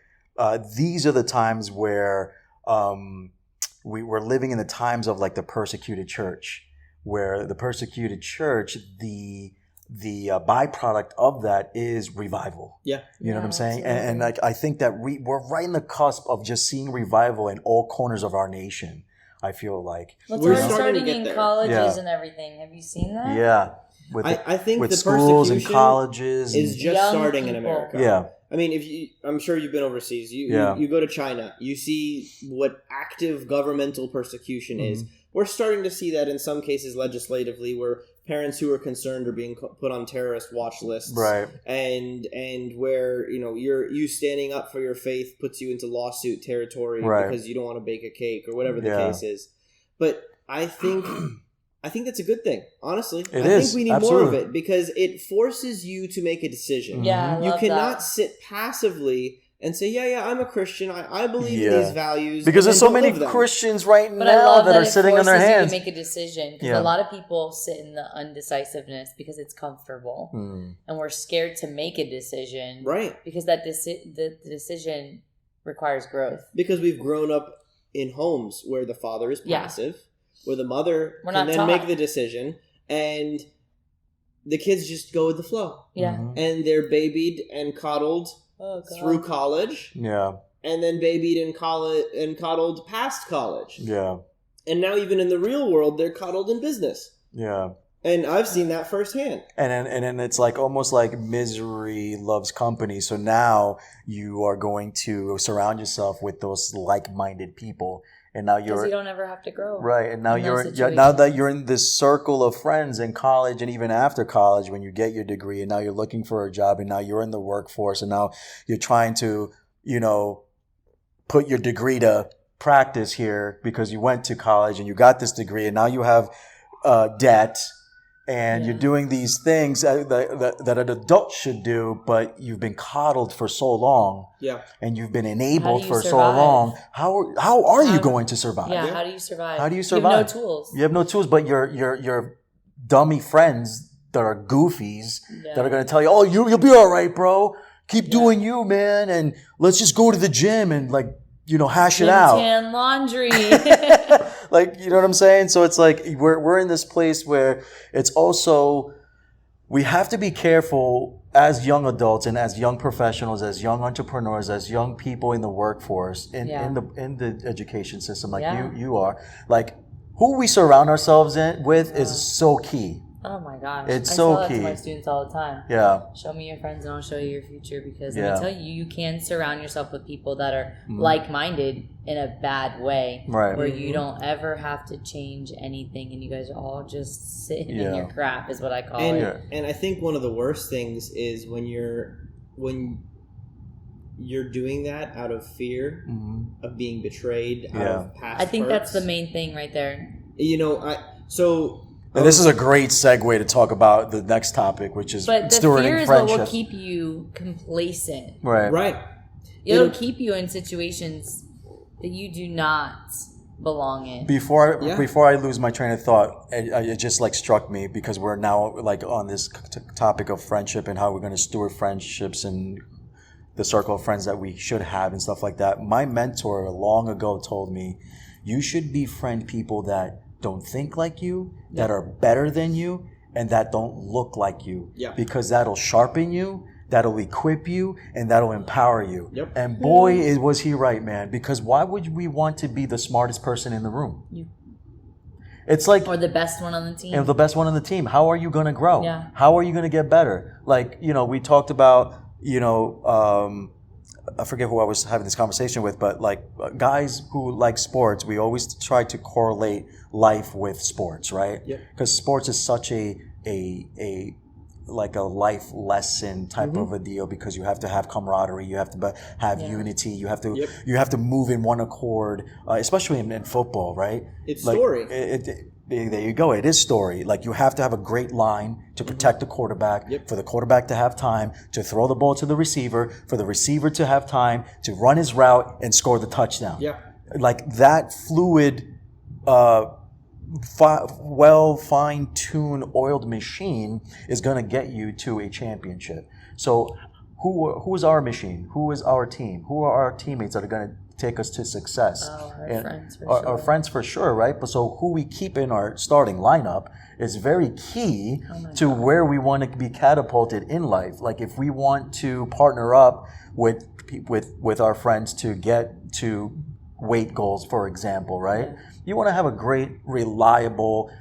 [SPEAKER 1] these are the times where we're living in the times of, like, the persecuted church, where the persecuted church, the byproduct of that is revival.
[SPEAKER 2] Yeah.
[SPEAKER 1] You know what I'm saying? And like, I think that we're right in the cusp of just seeing revival in all corners of our nation. I feel like
[SPEAKER 3] we're starting in colleges and everything. Have you seen that?
[SPEAKER 1] Yeah,
[SPEAKER 2] I think
[SPEAKER 1] with
[SPEAKER 2] the
[SPEAKER 1] schools and colleges
[SPEAKER 2] is just starting in America.
[SPEAKER 1] Yeah,
[SPEAKER 2] I mean, I'm sure you've been overseas. You go to China, you see what active governmental persecution is. We're starting to see that in some cases legislatively, where parents who are concerned are being put on terrorist watch lists,
[SPEAKER 1] right?
[SPEAKER 2] And where you standing up for your faith puts you into lawsuit territory because you don't want to bake a cake or whatever the case is. But I think that's a good thing. Honestly, I think we need more of it because it forces you to make a decision.
[SPEAKER 3] Yeah,
[SPEAKER 2] you cannot sit passively and say, yeah, I'm a Christian. I believe in these values.
[SPEAKER 1] Because there's so many Christians right now that are sitting on their hands.
[SPEAKER 3] You to make a decision. Because a lot of people sit in the undecisiveness because it's comfortable. And we're scared to make a decision.
[SPEAKER 2] Right.
[SPEAKER 3] Because the decision requires growth.
[SPEAKER 2] Because we've grown up in homes where the father is passive, where the mother can then make the decision, and the kids just go with the flow.
[SPEAKER 3] Yeah.
[SPEAKER 2] And they're babied and coddled through college.
[SPEAKER 1] Yeah.
[SPEAKER 2] And then babied and coddled past college.
[SPEAKER 1] Yeah.
[SPEAKER 2] And now even in the real world, they're coddled in business.
[SPEAKER 1] Yeah.
[SPEAKER 2] And I've seen that firsthand.
[SPEAKER 1] And then it's like almost like misery loves company. So now you are going to surround yourself with those like-minded people. And now
[SPEAKER 3] because you don't ever have to grow.
[SPEAKER 1] Right. And now now that you're in this circle of friends in college and even after college when you get your degree, and now you're looking for a job, and now you're in the workforce, and now you're trying to, put your degree to practice here because you went to college and you got this degree, and now you have debt. And you're doing these things that an adult should do, but you've been coddled for so long. Yeah. And you've been enabled for so long. How are you going to survive?
[SPEAKER 3] Yeah, how do you survive?
[SPEAKER 1] How do you survive?
[SPEAKER 3] You have no tools.
[SPEAKER 1] You have no tools, but your dummy friends that are goofies that are going to tell you, oh, you'll be all right, bro. Keep doing you, man. And let's just go to the gym and hash it out.
[SPEAKER 3] Tan laundry.
[SPEAKER 1] Like, you know what I'm saying? So it's like we're in this place where it's also, we have to be careful as young adults and as young professionals, as young entrepreneurs, as young people in the workforce, in the education system, like you are. Like, who we surround ourselves with is so key.
[SPEAKER 3] Oh my gosh.
[SPEAKER 1] It's so key.
[SPEAKER 3] I tell that to my students all the time.
[SPEAKER 1] Yeah.
[SPEAKER 3] Show me your friends and I'll show you your future, because let me tell you, you can surround yourself with people that are like-minded in a bad way.
[SPEAKER 1] Right.
[SPEAKER 3] Where you don't ever have to change anything and you guys are all just sitting in your crap is what I call it.
[SPEAKER 2] And I think one of the worst things is when you're doing that out of fear of being betrayed, out of past
[SPEAKER 3] I think
[SPEAKER 2] hurts.
[SPEAKER 3] that's the main thing right there.
[SPEAKER 1] And this is a great segue to talk about the next topic, which is
[SPEAKER 3] but the
[SPEAKER 1] stewarding
[SPEAKER 3] fear is
[SPEAKER 1] friendship.
[SPEAKER 3] what will keep you complacent.
[SPEAKER 1] Right.
[SPEAKER 3] It'll keep you in situations that you do not belong in.
[SPEAKER 1] Before I lose my train of thought, it just struck me, because we're now on this topic of friendship and how we're going to steward friendships and the circle of friends that we should have and stuff like that. My mentor long ago told me, you should befriend people that don't think like you, that are better than you, and that don't look like you. Yeah. Because that'll sharpen you, that'll equip you, and that'll empower you. Yep. And boy, was he right, man. Because why would we want to be the smartest person in the room? It's like...
[SPEAKER 3] Or the best one on the team.
[SPEAKER 1] And the best one on the team. How are you going to grow?
[SPEAKER 3] Yeah.
[SPEAKER 1] How are you going to get better? We talked about, I forget who I was having this conversation with, but like guys who like sports, we always try to correlate life with sports, right?
[SPEAKER 2] Yeah.
[SPEAKER 1] Because sports is such a like a life lesson type of a deal, because you have to have camaraderie, you have to have unity, you have to move in one accord, especially in football, right?
[SPEAKER 2] It's
[SPEAKER 1] like,
[SPEAKER 2] story.
[SPEAKER 1] There you go. It is story. Like you have to have a great line to protect the quarterback, for the quarterback to have time to throw the ball to the receiver, for the receiver to have time to run his route and score the touchdown.
[SPEAKER 2] Yeah.
[SPEAKER 1] Like that fluid, well fine-tuned, oiled machine is going to get you to a championship. So who is our machine? Who is our team? Who are our teammates that are going to take us to success?
[SPEAKER 3] Friends for sure.
[SPEAKER 1] Our friends for sure, right? But so who we keep in our starting lineup is very key to where we want to be catapulted in life. Like if we want to partner up with our friends to get to weight goals, for example, right? Yeah. You want to have a great, reliable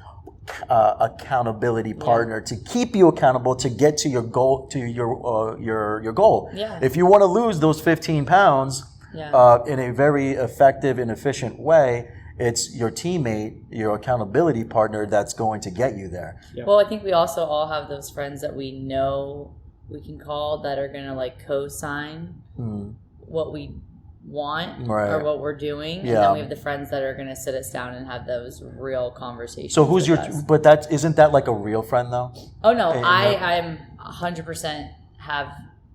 [SPEAKER 1] accountability partner to keep you accountable to get to your goal, your goal.
[SPEAKER 3] Yeah.
[SPEAKER 1] If you want to lose those 15 pounds in a very effective and efficient way, it's your teammate, your accountability partner that's going to get you there.
[SPEAKER 3] Yeah. Well, I think we also all have those friends that we know we can call that are going to like co-sign what we want or what we're doing, and then we have the friends that are going to sit us down and have those real conversations.
[SPEAKER 1] So who's your? But isn't that like a real friend though?
[SPEAKER 3] Oh no, I'm 100% have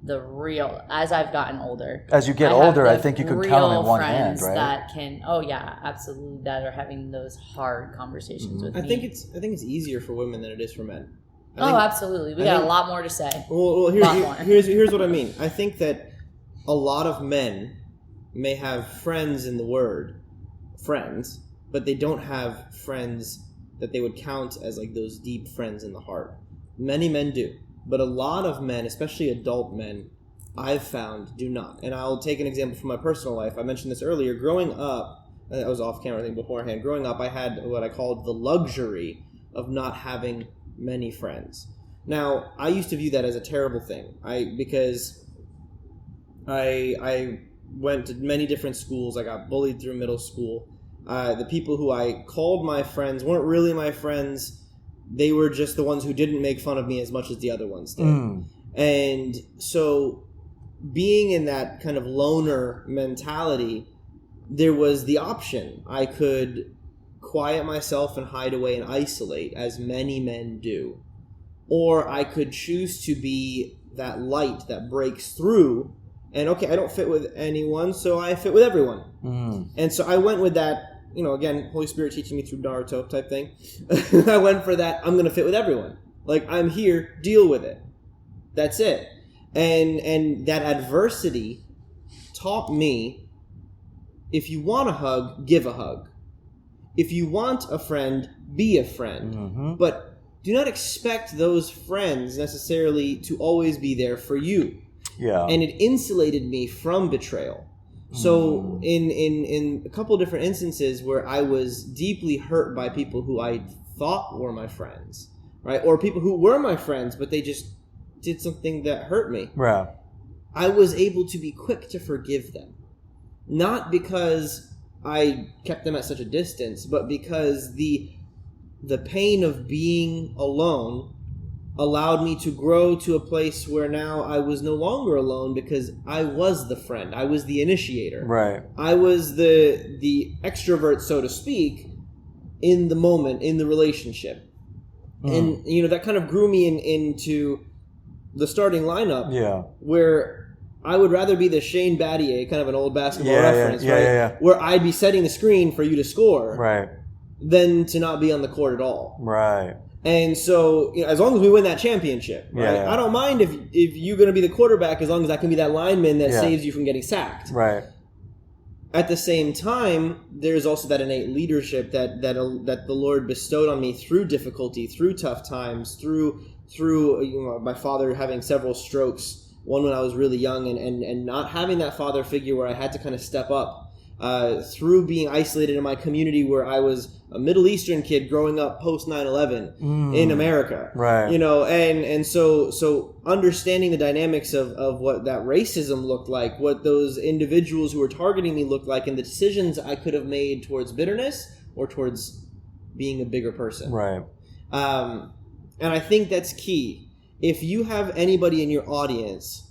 [SPEAKER 3] the real. As I've gotten older,
[SPEAKER 1] as you get older, I think you could count them in one hand, right?
[SPEAKER 3] That can, absolutely, that are having those hard conversations with me.
[SPEAKER 2] I think it's easier for women than it is for men.
[SPEAKER 3] Absolutely, we got a lot more to say.
[SPEAKER 2] Well, here's what I mean. I think that a lot of men may have friends in the word friends, but they don't have friends that they would count as like those deep friends in the heart. Many men do, but a lot of men, especially adult men, I've found do not. And I'll take an example from my personal life. I mentioned this earlier. Growing up, I was off camera, I think beforehand. Growing up, I had what I called the luxury of not having many friends. Now, I used to view that as a terrible thing. Because I went to many different schools. I got bullied through middle school. The people who I called my friends weren't really my friends. They were just the ones who didn't make fun of me as much as the other ones did. And so being in that kind of loner mentality, there was the option. I could quiet myself and hide away and isolate, as many men do. Or I could choose to be that light that breaks through. And I don't fit with anyone, so I fit with everyone. And so I went with that, again, Holy Spirit teaching me through Naruto type thing. I went for that, I'm going to fit with everyone. Like, I'm here, deal with it. That's it. And that adversity taught me, if you want a hug, give a hug. If you want a friend, be a friend. But do not expect those friends necessarily to always be there for you. Yeah. And it insulated me from betrayal. So in a couple of different instances where I was deeply hurt by people who I thought were my friends, right? Or people who were my friends, but they just did something that hurt me. Right. I was able to be quick to forgive them. Not because I kept them at such a distance, but because the pain of being alone allowed me to grow to a place where now I was no longer alone, because I was the friend. I was the initiator. Right. I was the extrovert, so to speak, in the moment, in the relationship. And, that kind of grew me into the starting lineup. Yeah. Where I would rather be the Shane Battier, kind of an old basketball reference, right? Yeah. Where I'd be setting the screen for you to score. Right. Than to not be on the court at all. Right. And so, as long as we win that championship, right? I don't mind if you're going to be the quarterback, as long as I can be that lineman that saves you from getting sacked. Right. At the same time, there's also that innate leadership that the Lord bestowed on me through difficulty, through tough times, through my father having several strokes, one when I was really young, and not having that father figure where I had to kind of step up through being isolated in my community where I was a Middle Eastern kid growing up post 9/11 in America.
[SPEAKER 1] Right.
[SPEAKER 2] You know, and so understanding the dynamics of what that racism looked like, what those individuals who were targeting me looked like, and the decisions I could have made towards bitterness or towards being a bigger person.
[SPEAKER 1] Right.
[SPEAKER 2] And I think that's key. If you have anybody in your audience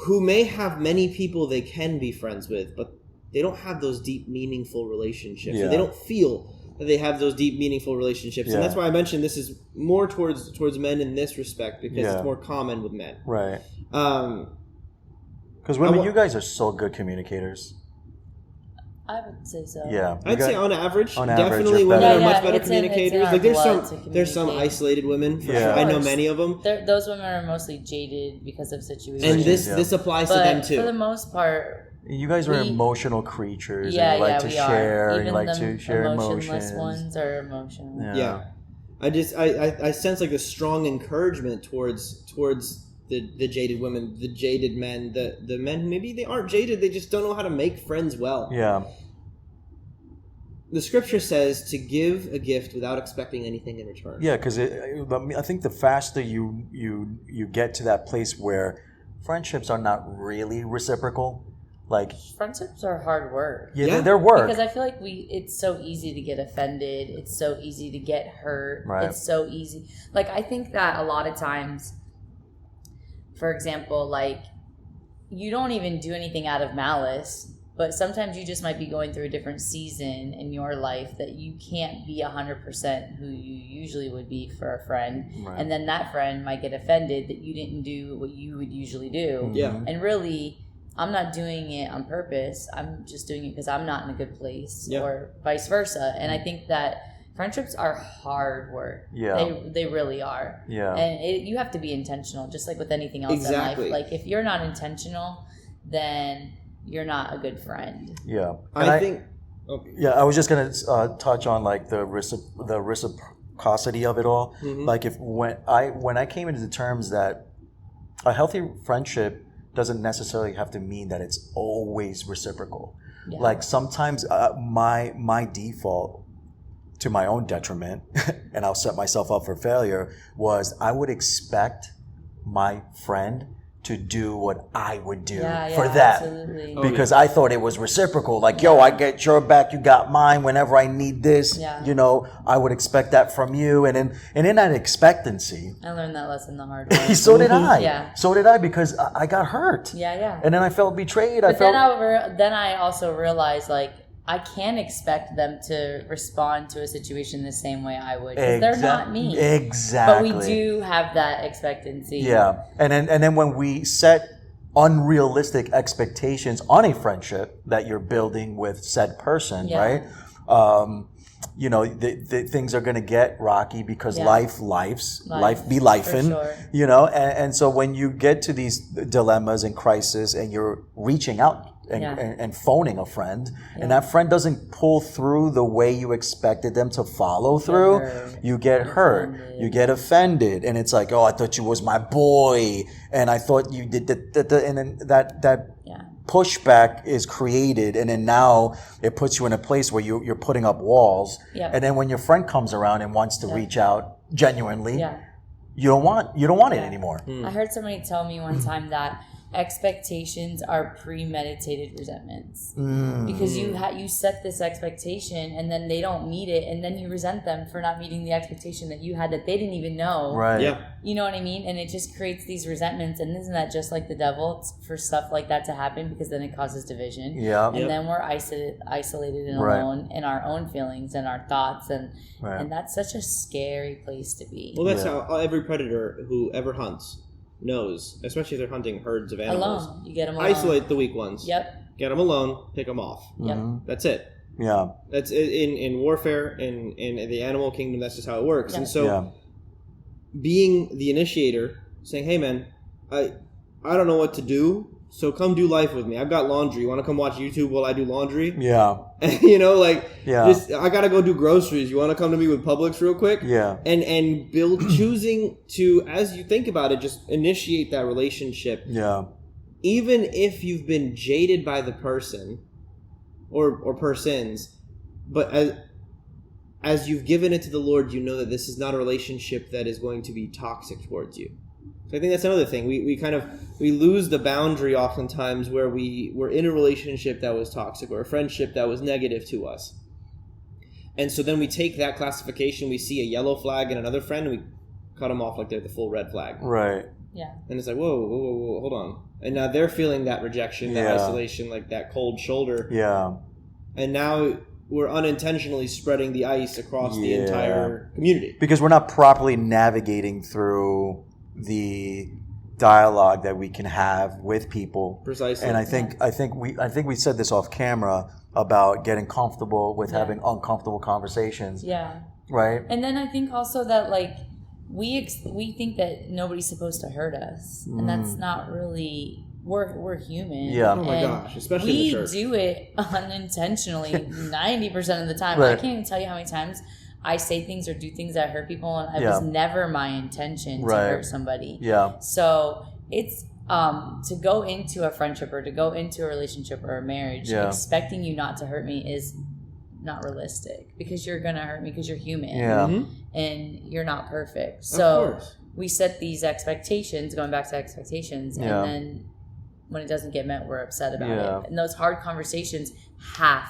[SPEAKER 2] who may have many people they can be friends with, but they don't have those deep, meaningful relationships.
[SPEAKER 1] Yeah.
[SPEAKER 2] Or they don't feel that they have those deep, meaningful relationships.
[SPEAKER 1] Yeah.
[SPEAKER 2] And that's why I mentioned this is more towards men in this respect, because it's more common with men.
[SPEAKER 1] Right. Because women, you guys are so good communicators.
[SPEAKER 3] I would say so.
[SPEAKER 1] Yeah.
[SPEAKER 2] I'd say on average,
[SPEAKER 1] you're
[SPEAKER 2] definitely
[SPEAKER 1] better.
[SPEAKER 2] women are much better communicators. Like
[SPEAKER 3] there's
[SPEAKER 2] there's some isolated women. For
[SPEAKER 1] Yeah.
[SPEAKER 2] sure. I know many of them.
[SPEAKER 3] Those women are mostly jaded because of situations.
[SPEAKER 2] And this applies to them too.
[SPEAKER 3] For the most part,
[SPEAKER 1] you guys are emotional creatures.
[SPEAKER 3] Yeah,
[SPEAKER 1] and you like to
[SPEAKER 3] we
[SPEAKER 1] share.
[SPEAKER 3] are.
[SPEAKER 1] And
[SPEAKER 3] Even
[SPEAKER 1] you like
[SPEAKER 3] the
[SPEAKER 1] to share
[SPEAKER 3] emotionless
[SPEAKER 1] emotions.
[SPEAKER 3] ones are emotional.
[SPEAKER 2] Yeah. I sense like a strong encouragement towards the jaded women, the jaded men, the men who maybe they aren't jaded, they just don't know how to make friends well.
[SPEAKER 1] Yeah.
[SPEAKER 2] The scripture says to give a gift without expecting anything in return.
[SPEAKER 1] Yeah, because I think the faster you get to that place where friendships are not really reciprocal, like
[SPEAKER 3] Friendships are hard work.
[SPEAKER 1] yeah. They're work.
[SPEAKER 3] Because I feel like it's so easy to get offended. It's so easy to get hurt.
[SPEAKER 1] Right.
[SPEAKER 3] It's so easy. Like, I think that a lot of times, for example, like, you don't even do anything out of malice, but sometimes you just might be going through a different season in your life that you can't be 100% who you usually would be for a friend.
[SPEAKER 1] Right.
[SPEAKER 3] And then that friend might get offended that you didn't do what you would usually do.
[SPEAKER 2] Yeah.
[SPEAKER 3] And really, I'm not doing it on purpose. I'm just doing it because I'm not in a good place, or vice versa. And I think that friendships are hard work.
[SPEAKER 1] Yeah.
[SPEAKER 3] They really are.
[SPEAKER 1] Yeah.
[SPEAKER 3] And you have to be intentional, just like with anything else
[SPEAKER 2] Exactly.
[SPEAKER 3] in life. Like, if you're not intentional, then you're not a good friend.
[SPEAKER 1] Yeah.
[SPEAKER 2] I think. Okay.
[SPEAKER 1] Yeah, I was just gonna touch on like the reciprocity of it all.
[SPEAKER 2] Mm-hmm.
[SPEAKER 1] Like when I came into the terms that a healthy friendship doesn't necessarily have to mean that it's always reciprocal.
[SPEAKER 3] Yeah.
[SPEAKER 1] Like sometimes my default, to my own detriment, and I'll set myself up for failure, was I would expect my friend to do what I would do for them.
[SPEAKER 3] Absolutely.
[SPEAKER 1] Because I thought it was reciprocal. Like, yo, I get your back, you got mine. Whenever I need this, you know, I would expect that from you. And in that expectancy,
[SPEAKER 3] I learned that lesson the hard way.
[SPEAKER 1] so did I.
[SPEAKER 3] Yeah.
[SPEAKER 1] So did I, because I got hurt.
[SPEAKER 3] Yeah.
[SPEAKER 1] And then I felt betrayed.
[SPEAKER 3] But then I also realized, like, I can't expect them to respond to a situation the same way I would, because they're not me.
[SPEAKER 1] Exactly.
[SPEAKER 3] But we do have that expectancy.
[SPEAKER 1] Yeah, and then when we set unrealistic expectations on a friendship that you're building with said person, right? You know, the things are going to get rocky because life be lifing,
[SPEAKER 3] sure.
[SPEAKER 1] You know, and so when you get to these dilemmas and crises and you're reaching out and phoning a friend, and that friend doesn't pull through the way you expected them to follow through, you get hurt, you get offended, and it's like, oh, I thought you was my boy, and I thought you did and then that pushback is created, and then now it puts you in a place where you're putting up walls, and then when your friend comes around and wants to reach out genuinely, you don't want it anymore.
[SPEAKER 3] I heard somebody tell me one time that expectations are premeditated resentments, because you set this expectation and then they don't meet it, and then you resent them for not meeting the expectation that you had that they didn't even know.
[SPEAKER 1] Right.
[SPEAKER 2] Yeah.
[SPEAKER 3] You know what I mean? And it just creates these resentments. And isn't that just like the devil? It's for stuff like that to happen, because then it causes division.
[SPEAKER 1] Yeah.
[SPEAKER 3] And then we're isolated and alone in our own feelings and our thoughts, and that's such a scary place to be.
[SPEAKER 2] Well, that's how every predator who ever hunts knows, especially if they're hunting herds of animals.
[SPEAKER 3] Alone. You get them alone.
[SPEAKER 2] Isolate the weak ones.
[SPEAKER 3] Yep.
[SPEAKER 2] Get them alone, pick them off.
[SPEAKER 3] Yep.
[SPEAKER 2] That's it.
[SPEAKER 1] Yeah.
[SPEAKER 2] That's in warfare, in the animal kingdom, that's just how it works. And so being the initiator, saying, hey man, I don't know what to do, so come do life with me. I've got laundry. You want to come watch YouTube while I do laundry?
[SPEAKER 1] Yeah.
[SPEAKER 2] You know, like, just, I got to go do groceries. You want to come to me with Publix real quick?
[SPEAKER 1] Yeah.
[SPEAKER 2] And build, choosing to, as you think about it, just initiate that relationship.
[SPEAKER 1] Yeah.
[SPEAKER 2] Even if you've been jaded by the person, or per sins, but as you've given it to the Lord, you know that this is not a relationship that is going to be toxic towards you. So I think that's another thing. We lose the boundary oftentimes where we were in a relationship that was toxic or a friendship that was negative to us. And so then we take that classification, we see a yellow flag in another friend, and we cut them off like they're the full red flag.
[SPEAKER 1] Right.
[SPEAKER 3] Yeah.
[SPEAKER 2] And it's like, whoa, hold on. And now they're feeling that rejection, that isolation, like that cold shoulder.
[SPEAKER 1] Yeah.
[SPEAKER 2] And now we're unintentionally spreading the ice across the entire community. Because
[SPEAKER 1] we're not properly navigating through the dialogue that we can have with people.
[SPEAKER 2] Precisely.
[SPEAKER 1] And I think we said this off camera about getting comfortable with having uncomfortable conversations.
[SPEAKER 3] Yeah.
[SPEAKER 1] Right?
[SPEAKER 3] And then I think also that like we think that nobody's supposed to hurt us. And that's not really we're human.
[SPEAKER 1] Yeah.
[SPEAKER 2] Oh my gosh, especially in the church.
[SPEAKER 3] We do it unintentionally 90% of the time.
[SPEAKER 1] Right.
[SPEAKER 3] I can't even tell you how many times I say things or do things that hurt people, and it was never my intention to hurt somebody.
[SPEAKER 1] Yeah.
[SPEAKER 3] So it's to go into a friendship or to go into a relationship or a marriage expecting you not to hurt me is not realistic, because you're gonna hurt me because you're human.
[SPEAKER 1] Yeah.
[SPEAKER 3] And you're not perfect. So we set these expectations, going back to expectations, and then when it doesn't get met, we're upset about it. And those hard conversations have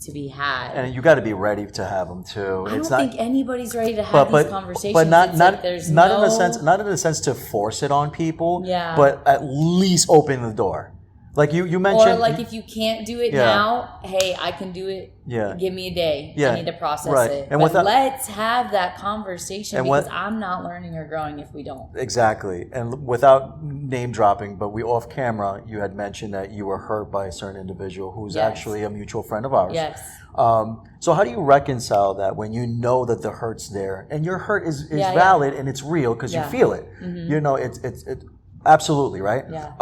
[SPEAKER 3] to be had.
[SPEAKER 1] And you got to be ready to have them too.
[SPEAKER 3] I don't think anybody's ready to have these conversations.
[SPEAKER 1] But not
[SPEAKER 3] not
[SPEAKER 1] in a sense to force it on people.
[SPEAKER 3] Yeah.
[SPEAKER 1] But at least open the door. Like you mentioned,
[SPEAKER 3] or like if you can't do it now, hey, I can do it.
[SPEAKER 1] Yeah.
[SPEAKER 3] Give me a day.
[SPEAKER 1] Yeah.
[SPEAKER 3] I need to process it.
[SPEAKER 1] And
[SPEAKER 3] but let's have that conversation, because I'm not learning or growing if we don't.
[SPEAKER 1] Exactly. And without name dropping, but we off camera, you had mentioned that you were hurt by a certain individual who's actually a mutual friend of ours.
[SPEAKER 3] Yes.
[SPEAKER 1] So how do you reconcile that when you know that the hurt's there and your hurt is valid and it's real because you feel it?
[SPEAKER 3] Mm-hmm.
[SPEAKER 1] You know, it's absolutely right.
[SPEAKER 3] Yeah.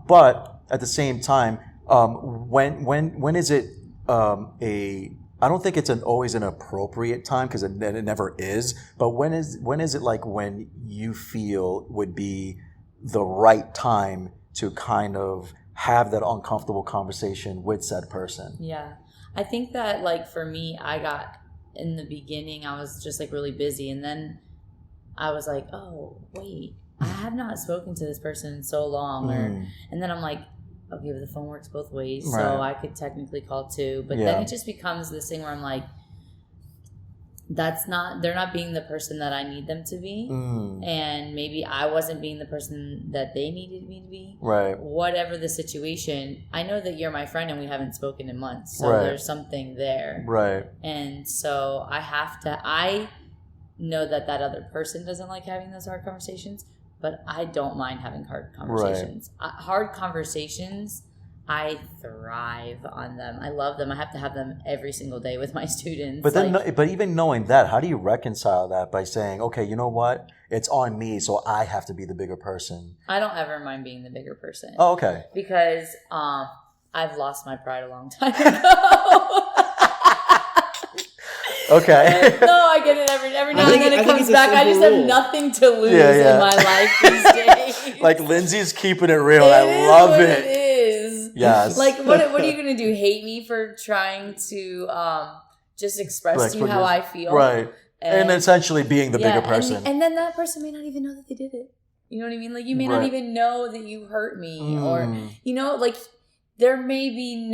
[SPEAKER 1] But at the same time, when is it I don't think it's always an appropriate time, because it never is. But when is it like when you feel would be the right time to kind of have that uncomfortable conversation with said person?
[SPEAKER 3] Yeah, I think that like for me, in the beginning, I was just like really busy, and then I was like, oh wait, I have not spoken to this person in so long, and then I'm like, okay, but the phone works both ways, so I could technically call too. But then it just becomes this thing where I'm like, they're not being the person that I need them to be. And maybe I wasn't being the person that they needed me to be.
[SPEAKER 1] Right.
[SPEAKER 3] Whatever the situation, I know that you're my friend and we haven't spoken in months. So there's something there.
[SPEAKER 1] Right.
[SPEAKER 3] And so I know that other person doesn't like having those hard conversations. But I don't mind having hard conversations. Hard conversations, I thrive on them. I love them. I have to have them every single day with my students.
[SPEAKER 1] But then, but even knowing that, how do you reconcile that by saying, okay, you know what? It's on me, so I have to be the bigger person.
[SPEAKER 3] I don't ever mind being the bigger person.
[SPEAKER 1] Oh, okay.
[SPEAKER 3] Because I've lost my pride a long time ago.
[SPEAKER 1] Okay.
[SPEAKER 3] No, I get it every now and then it comes back. I just have nothing to lose in my life these days.
[SPEAKER 1] Like Lindsay's keeping it real. I love it.
[SPEAKER 3] It is.
[SPEAKER 1] Yes.
[SPEAKER 3] Like what are you gonna do? Hate me for trying to just express to you how I feel?
[SPEAKER 1] Right. And essentially being the bigger person.
[SPEAKER 3] And then that person may not even know that they did it. You know what I mean? Like you may not even know that you hurt me, or like there may be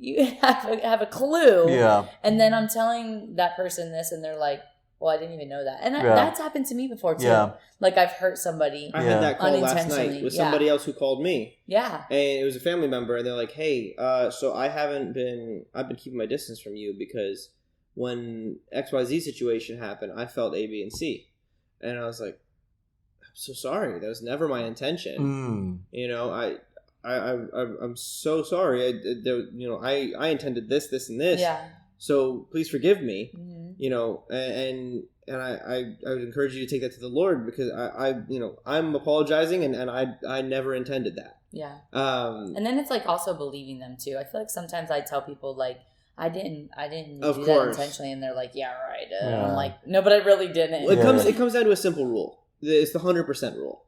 [SPEAKER 3] you have a clue. Yeah. And then I'm telling that person this, and they're like, well, I didn't even know that. And that's happened to me before, too. Yeah. Like, I've hurt somebody
[SPEAKER 2] I had that call last night with somebody else who called me.
[SPEAKER 3] Yeah.
[SPEAKER 2] And it was a family member, and they're like, hey, so I've been keeping my distance from you because when XYZ situation happened, I felt A, B, and C. And I was like, I'm so sorry. That was never my intention. You know, I'm so sorry. I intended this, and this. Yeah. So please forgive me. You know, and I would encourage you to take that to the Lord, because I'm apologizing, and I never intended that. Yeah.
[SPEAKER 3] And then it's like also believing them too. I feel like sometimes I tell people like I didn't do that intentionally, and they're like, yeah, right. I'm like, no, but I really didn't.
[SPEAKER 2] Well, it comes down to a simple rule. It's the 100% rule.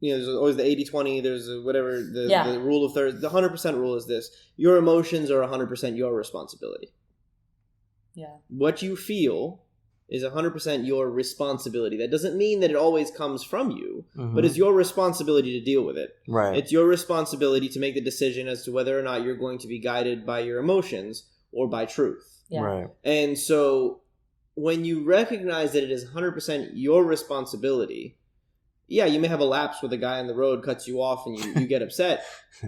[SPEAKER 2] there's always the 80-20, there's whatever, the rule of thirds. The 100% rule is this: your emotions are 100% your responsibility.
[SPEAKER 3] Yeah.
[SPEAKER 2] What you feel is 100% your responsibility. That doesn't mean that it always comes from you, but it's your responsibility to deal with it.
[SPEAKER 1] Right.
[SPEAKER 2] It's your responsibility to make the decision as to whether or not you're going to be guided by your emotions or by truth.
[SPEAKER 3] Yeah.
[SPEAKER 1] Right.
[SPEAKER 2] And so when you recognize that it is 100% your responsibility, yeah, you may have a lapse where the guy on the road cuts you off and you get upset.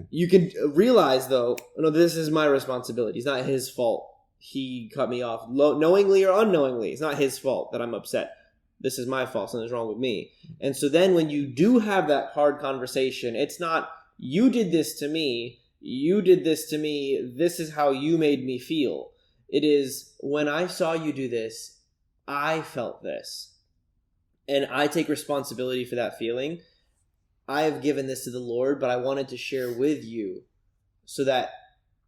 [SPEAKER 2] You can realize, though, no, this is my responsibility. It's not his fault. He cut me off knowingly or unknowingly. It's not his fault that I'm upset. This is my fault. Something's wrong with me. And so then when you do have that hard conversation, it's not, you did this to me. You did this to me. This is how you made me feel. It is, when I saw you do this, I felt this. And I take responsibility for that feeling. I have given this to the Lord, but I wanted to share with you so that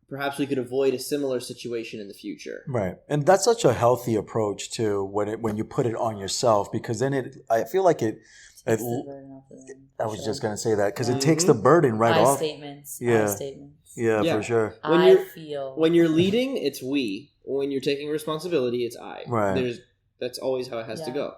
[SPEAKER 2] perhaps we could avoid a similar situation in the future.
[SPEAKER 1] Right. And that's such a healthy approach too when you put it on yourself, because then I feel like I was just going to say that, because it takes the burden right off.
[SPEAKER 3] Statements.
[SPEAKER 1] Yeah. Yeah, for sure.
[SPEAKER 2] When you're leading, it's we. When you're taking responsibility, it's I.
[SPEAKER 1] Right.
[SPEAKER 2] That's always how it has to go.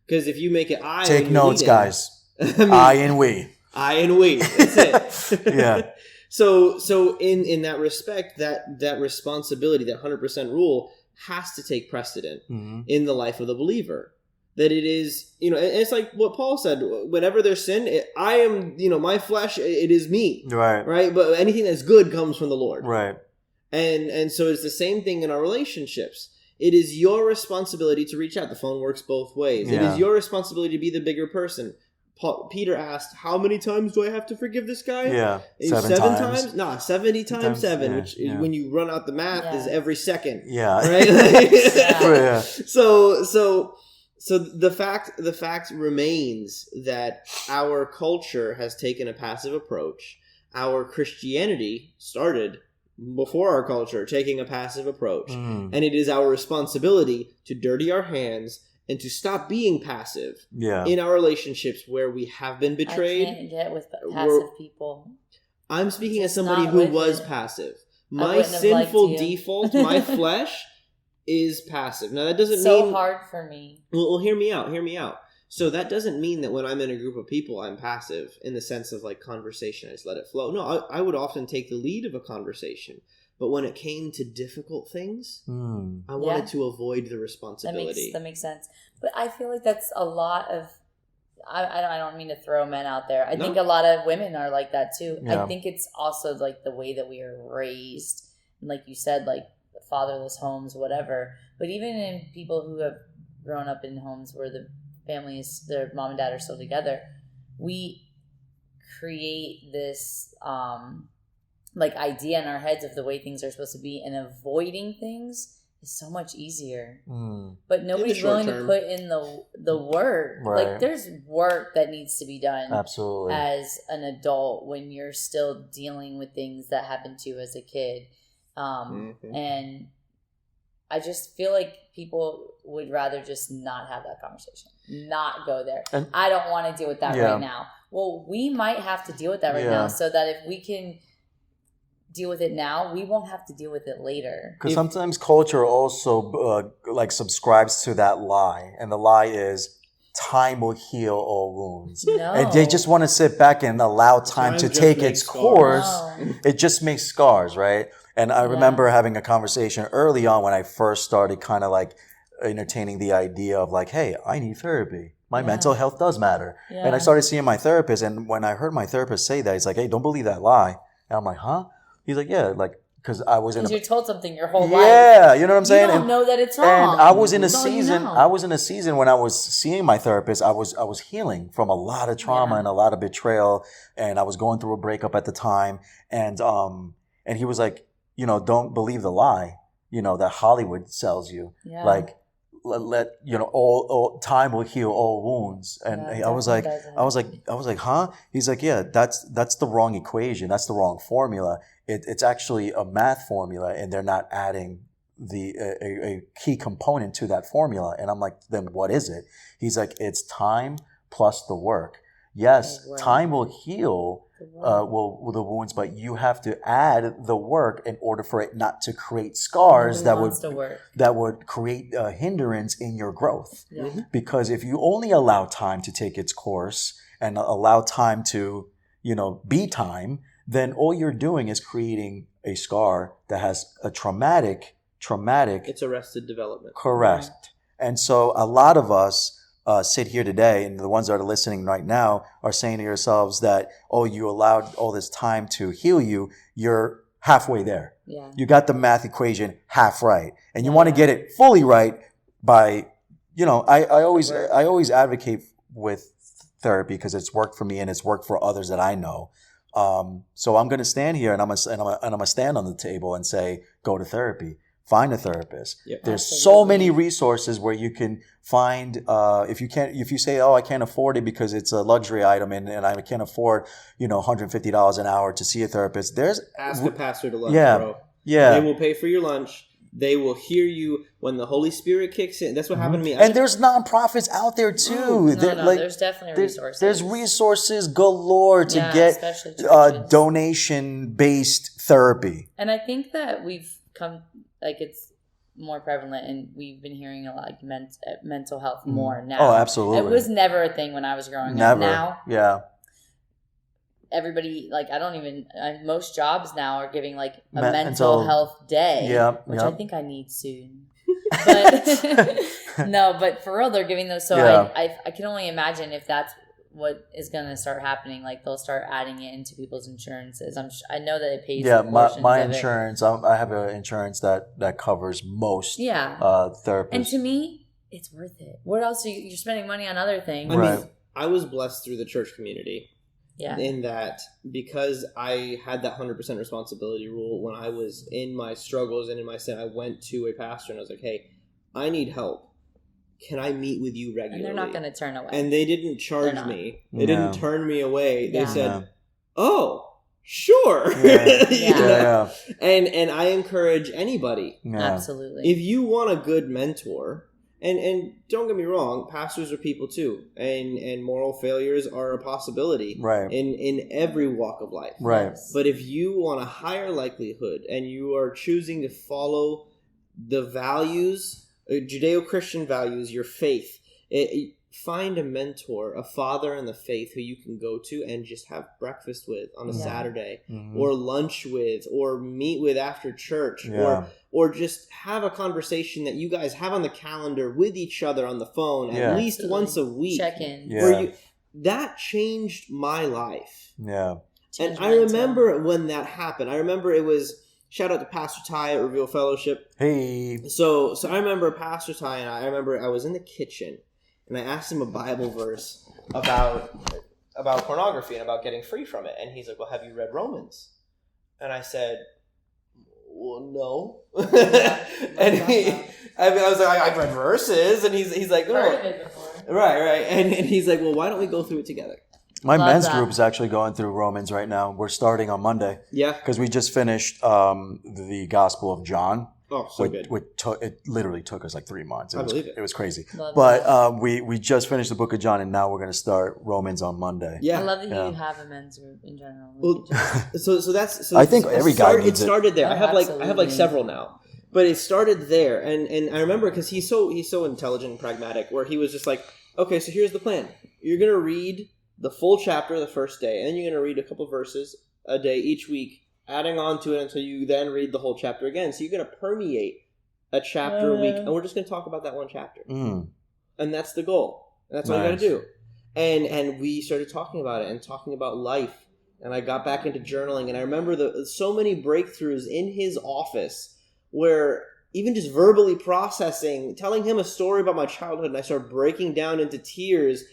[SPEAKER 2] Because if you make it I,
[SPEAKER 1] take notes, guys. I and we.
[SPEAKER 2] I and we. That's it.
[SPEAKER 1] Yeah.
[SPEAKER 2] So in that respect, that responsibility, that 100% rule, has to take precedent in the life of the believer. That it is, it's like what Paul said, whenever there's sin, I am, my flesh, it is me. Right. But anything that's good comes from the Lord.
[SPEAKER 1] Right.
[SPEAKER 2] And so it's the same thing in our relationships. It is your responsibility to reach out. The phone works both ways. Yeah. It is your responsibility to be the bigger person. Peter asked, how many times do I have to forgive this guy?
[SPEAKER 1] Yeah.
[SPEAKER 2] 7 times? No, 70 times 7, yeah, which when you run out the math is every second.
[SPEAKER 1] Yeah.
[SPEAKER 2] Right?
[SPEAKER 1] Yeah.
[SPEAKER 2] So the fact remains that our culture has taken a passive approach. Our Christianity started before our culture taking a passive approach. And it is our responsibility to dirty our hands and to stop being passive in our relationships where we have been betrayed.
[SPEAKER 3] I can't get with passive people.
[SPEAKER 2] I'm speaking as somebody who was passive. My sinful default, my flesh, is passive. Now that doesn't mean...
[SPEAKER 3] so hard for me.
[SPEAKER 2] Well, hear me out. So that doesn't mean that when I'm in a group of people, I'm passive in the sense of like conversation, I just let it flow. No, I would often take the lead of a conversation. But when it came to difficult things, I wanted to avoid the responsibility.
[SPEAKER 3] That makes sense. But I feel like that's a lot of... I don't mean to throw men out there. I think a lot of women are like that too. Yeah. I think it's also like the way that we are raised. And like you said, like fatherless homes, whatever. But even in people who have grown up in homes where the families, their mom and dad are still together, we create this... like idea in our heads of the way things are supposed to be, and avoiding things is so much easier. But nobody's willing to put in the work. Right. Like there's work that needs to be done.
[SPEAKER 1] Absolutely.
[SPEAKER 3] As an adult when you're still dealing with things that happened to you as a kid. And I just feel like people would rather just not have that conversation, not go there. And I don't want to deal with that right now. Well, we might have to deal with that right now, so that if we can deal with it now, we won't have to deal with it later.
[SPEAKER 1] Because sometimes culture also like subscribes to that lie, and the lie is time will heal all wounds. No. And they just want to sit back and allow time to take its course. No. It just makes scars, right? And I remember having a conversation early on when I first started kind of like entertaining the idea of like, hey, I need therapy. My mental health does matter. Yeah. And I started seeing my therapist, and when I heard my therapist say that, he's like, hey, don't believe that lie. And I'm like, huh? He's like, yeah, like, because I was in
[SPEAKER 3] you're told something your whole life.
[SPEAKER 1] Yeah, you know what I'm saying?
[SPEAKER 3] You don't know that it's wrong.
[SPEAKER 1] And I was in a season. I was in a season when I was seeing my therapist. I was healing from a lot of trauma and a lot of betrayal, and I was going through a breakup at the time. And he was like, don't believe the lie, that Hollywood sells you. Yeah. Like, let all time will heal all wounds. And I was like, huh? He's like, yeah, that's the wrong equation. That's the wrong formula. It's actually a math formula, and they're not adding a key component to that formula. And I'm like, then what is it? He's like, it's time plus the work. Yes,
[SPEAKER 3] Right.
[SPEAKER 1] time will heal the wounds, but you have to add the work in order for it not to create scars that would create a hindrance in your growth.
[SPEAKER 3] Yeah.
[SPEAKER 1] Because if you only allow time to take its course and allow time to, be time, then all you're doing is creating a scar that has a traumatic.
[SPEAKER 2] It's arrested development.
[SPEAKER 1] Correct.
[SPEAKER 3] Right.
[SPEAKER 1] And so a lot of us sit here today, and the ones that are listening right now are saying to yourselves that, oh, you allowed all this time to heal you. You're halfway there.
[SPEAKER 3] Yeah.
[SPEAKER 1] You got the math equation half right. And you want to get it fully right by, I always advocate with therapy because it's worked for me and it's worked for others that I know. So I'm going to stand here and I'm going to stand on the table and say, go to therapy. Find a therapist.
[SPEAKER 2] Yep.
[SPEAKER 1] There's
[SPEAKER 3] Absolutely.
[SPEAKER 1] so many resources where you can find, if you say, oh, I can't afford it because it's a luxury item and I can't afford, $150 an hour to see a therapist.
[SPEAKER 2] Ask a pastor to lunch,
[SPEAKER 1] Yeah.
[SPEAKER 2] bro.
[SPEAKER 1] Yeah.
[SPEAKER 2] They will pay for your lunch. They will hear you when the Holy Spirit kicks in. That's what happened to me.
[SPEAKER 1] And there's nonprofits out there too.
[SPEAKER 3] There's definitely resources.
[SPEAKER 1] There's resources galore to get donation-based therapy.
[SPEAKER 3] And I think that we've come, it's more prevalent, and we've been hearing a lot mental health more now.
[SPEAKER 1] Oh, absolutely.
[SPEAKER 3] It was never a thing when I was growing
[SPEAKER 1] Never.
[SPEAKER 3] up. Now,
[SPEAKER 1] yeah.
[SPEAKER 3] Everybody, most jobs now are giving a mental health day, which I think I need soon. But no, but for real, they're giving those. So I can only imagine if that's what is going to start happening. They'll start adding it into people's insurances. I know that it pays.
[SPEAKER 1] Yeah, my insurance. I have an insurance that covers most. Therapists.
[SPEAKER 3] And to me, it's worth it. What else you're spending money on other things?
[SPEAKER 2] I mean, I was blessed through the church community.
[SPEAKER 3] Yeah.
[SPEAKER 2] In that, because I had that 100% responsibility rule when I was in my struggles and in my sin, I went to a pastor and I was like, hey, I need help. Can I meet with you regularly?
[SPEAKER 3] And they're not going to turn away.
[SPEAKER 2] And they didn't charge me. They didn't turn me away. They said, oh, sure.
[SPEAKER 1] Yeah.
[SPEAKER 2] And I encourage anybody.
[SPEAKER 1] Yeah.
[SPEAKER 3] Absolutely.
[SPEAKER 2] If you want a good mentor, and don't get me wrong, pastors are people too, and moral failures are a possibility in every walk of life.
[SPEAKER 1] Right.
[SPEAKER 2] But if you want a higher likelihood and you are choosing to follow the values, Judeo-Christian values, your faith, find a mentor, a father in the faith who you can go to and just have breakfast with on a Saturday, or lunch with, or meet with after church, or just have a conversation that you guys have on the calendar with each other on the phone at least once a week.
[SPEAKER 3] Check in.
[SPEAKER 2] That changed my life.
[SPEAKER 1] Yeah.
[SPEAKER 2] And I remember when that happened. I remember it was, shout out to Pastor Ty at Reveal Fellowship.
[SPEAKER 1] Hey.
[SPEAKER 2] So I remember Pastor Ty and I remember I was in the kitchen and I asked him a Bible verse about pornography and about getting free from it. And he's like, well, have you read Romans? And I said, well, no. And I was like, I've read verses. And he's like, no. Right. And he's like, well, why don't we go through it together?
[SPEAKER 1] My men's group is actually going through Romans right now. We're starting on Monday. Yeah. Because we just finished the Gospel of John.
[SPEAKER 2] Oh, so good.
[SPEAKER 1] It literally took us 3 months. It was crazy.
[SPEAKER 3] Love
[SPEAKER 1] we just finished the book of John, and now we're going to start Romans on Monday.
[SPEAKER 2] Yeah.
[SPEAKER 3] I love that you have a men's group in general.
[SPEAKER 2] Well, so
[SPEAKER 1] I think every guy needs
[SPEAKER 2] it. started there.
[SPEAKER 3] Oh,
[SPEAKER 2] I have several now. But it started there. And I remember because he's so intelligent and pragmatic, where he was just like, okay, so here's the plan. You're going to read the full chapter the first day, and then you're going to read a couple verses a day each week, adding on to it until you then read the whole chapter again. So you're going to permeate a chapter a week, and we're just going to talk about that one chapter. And that's the goal. And that's all you got to do. And we started talking about it and talking about life. And I got back into journaling, and I remember so many breakthroughs in his office where even just verbally processing, telling him a story about my childhood, and I started breaking down into tears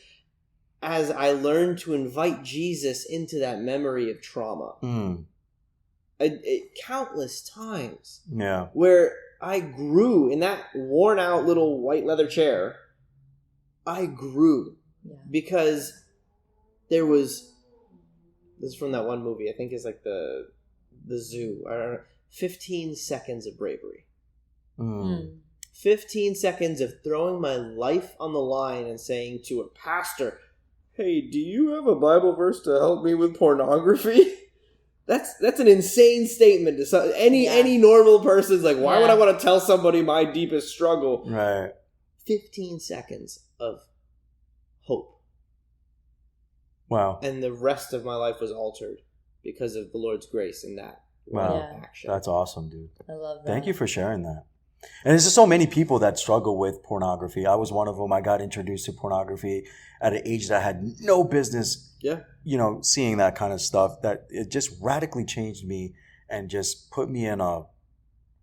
[SPEAKER 2] as I learned to invite Jesus into that memory of trauma. Countless times. Yeah. Where I grew in that worn out little white leather chair. I grew because there was, this is from that one movie, I think it's like the Zoo. I don't know, 15 seconds of bravery. 15 seconds of throwing my life on the line and saying to a pastor, hey, do you have a Bible verse to help me with pornography? That's an insane statement to any normal person's like, why would I want to tell somebody my deepest struggle?
[SPEAKER 1] Right.
[SPEAKER 2] 15 seconds of hope.
[SPEAKER 1] Wow.
[SPEAKER 2] And the rest of my life was altered because of the Lord's grace in that action.
[SPEAKER 1] That's awesome, dude.
[SPEAKER 3] I love that.
[SPEAKER 1] Thank you for sharing that. And there's just so many people that struggle with pornography. I was one of them. I got introduced to pornography at an age that I had no business, seeing that kind of stuff. That it just radically changed me and just put me in a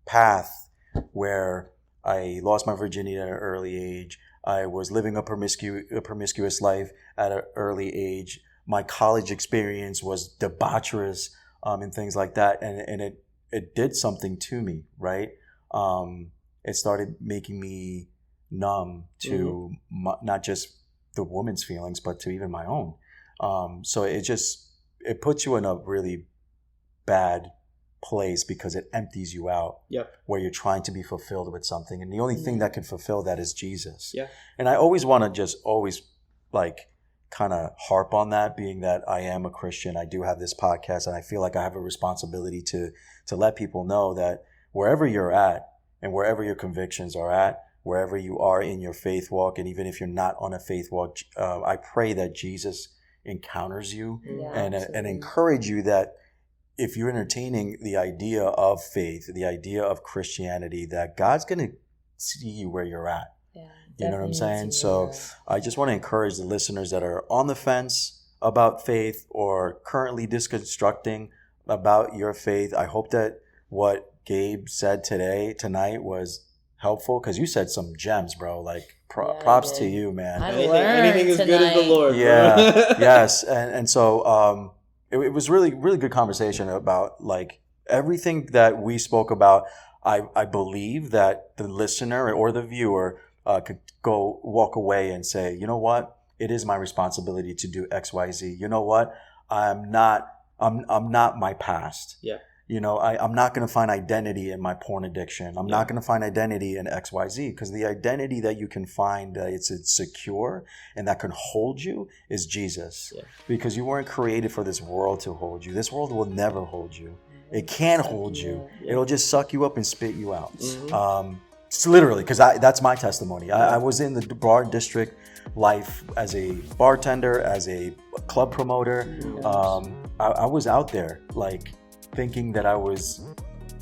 [SPEAKER 1] path where I lost my virginity at an early age. I was living a promiscuous life at an early age. My college experience was debaucherous and things like that. And it did something to me, right? It started making me numb to not just the woman's feelings, but to even my own. So it puts you in a really bad place because it empties you out where you're trying to be fulfilled with something. And the only thing that can fulfill that is Jesus. Yeah. And I always want to just always kind of harp on that, being that I am a Christian. I do have this podcast, and I feel like I have a responsibility to let people know that wherever you're at and wherever your convictions are at, wherever you are in your faith walk, and even if you're not on a faith walk, I pray that Jesus encounters you and encourage you that if you're entertaining the idea of faith, the idea of Christianity, that God's going to see you where you're at. Yeah, you know what I'm saying? So I just want to encourage the listeners that are on the fence about faith or currently disconstructing about your faith. I hope that what Gabe said tonight was helpful, because you said some gems, bro. Like props to you, man.
[SPEAKER 2] Anything is good as the Lord.
[SPEAKER 1] Yeah. Yes. And so it was really, really good conversation about like everything that we spoke about. I believe that the listener or the viewer could walk away and say, you know what? It is my responsibility to do X, Y, Z. You know what? I'm not my past. Yeah. You know, I'm not going to find identity in my porn addiction. I'm not going to find identity in X, Y, Z, because the identity that you can find that it's secure and that can hold you is Jesus. Yeah. Because you weren't created for this world to hold you. This world will never hold you. It can't hold you. Yeah. It'll just suck you up and spit you out. Mm-hmm. It's literally, because that's my testimony. I was in the bar district life as a bartender, as a club promoter. I was out there like thinking that I was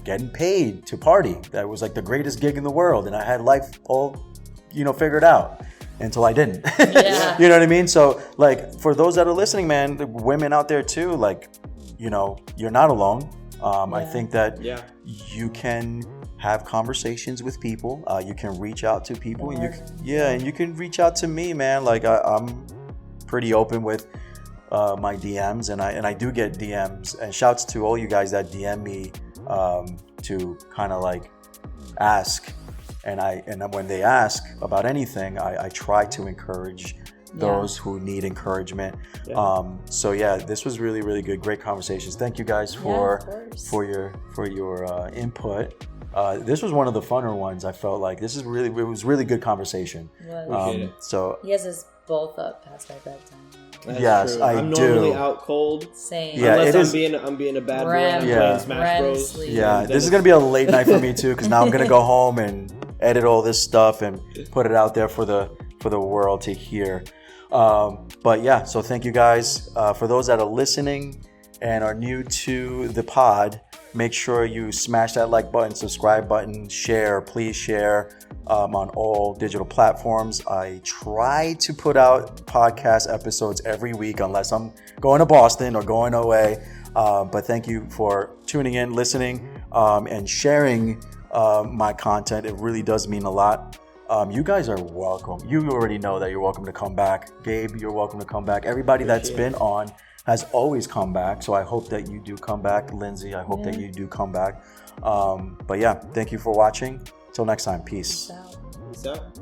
[SPEAKER 1] getting paid to party. That was like the greatest gig in the world, and I had life all, figured out until I didn't. Yeah. You know what I mean? So like for those that are listening, man, the women out there too, like, you're not alone. I think that you can have conversations with people. You can reach out to people, and you can reach out to me, man. Like I'm pretty open with my DMs, and I do get DMs, and shouts to all you guys that DM me to kind of like ask, and when they ask about anything, I try to encourage those who need encouragement. So this was really, really good, great conversations. Thank you guys for your input. This was one of the funner ones. I felt like it was really good conversation. So
[SPEAKER 3] he has us both up past our bedtime.
[SPEAKER 1] That's true. I'm
[SPEAKER 2] normally out cold.
[SPEAKER 3] Same.
[SPEAKER 2] Yeah, unless I'm being a bad boy. I'm playing Smash Bros.
[SPEAKER 1] Yeah, this is gonna be a late night for me too, because now I'm gonna go home and edit all this stuff and put it out there for the world to hear. So thank you guys. For those that are listening and are new to the pod, make sure you smash that like button, subscribe button, share. Please share on all digital platforms. I try to put out podcast episodes every week unless I'm going to Boston or going away. But thank you for tuning in, listening, and sharing my content. It really does mean a lot. You guys are welcome. You already know that you're welcome to come back. Gabe, you're welcome to come back. Everybody that's been on has always come back. So I hope that you do come back. Lindsey, I hope that you do come back. Thank you for watching. Till next time. Peace.
[SPEAKER 2] Peace out.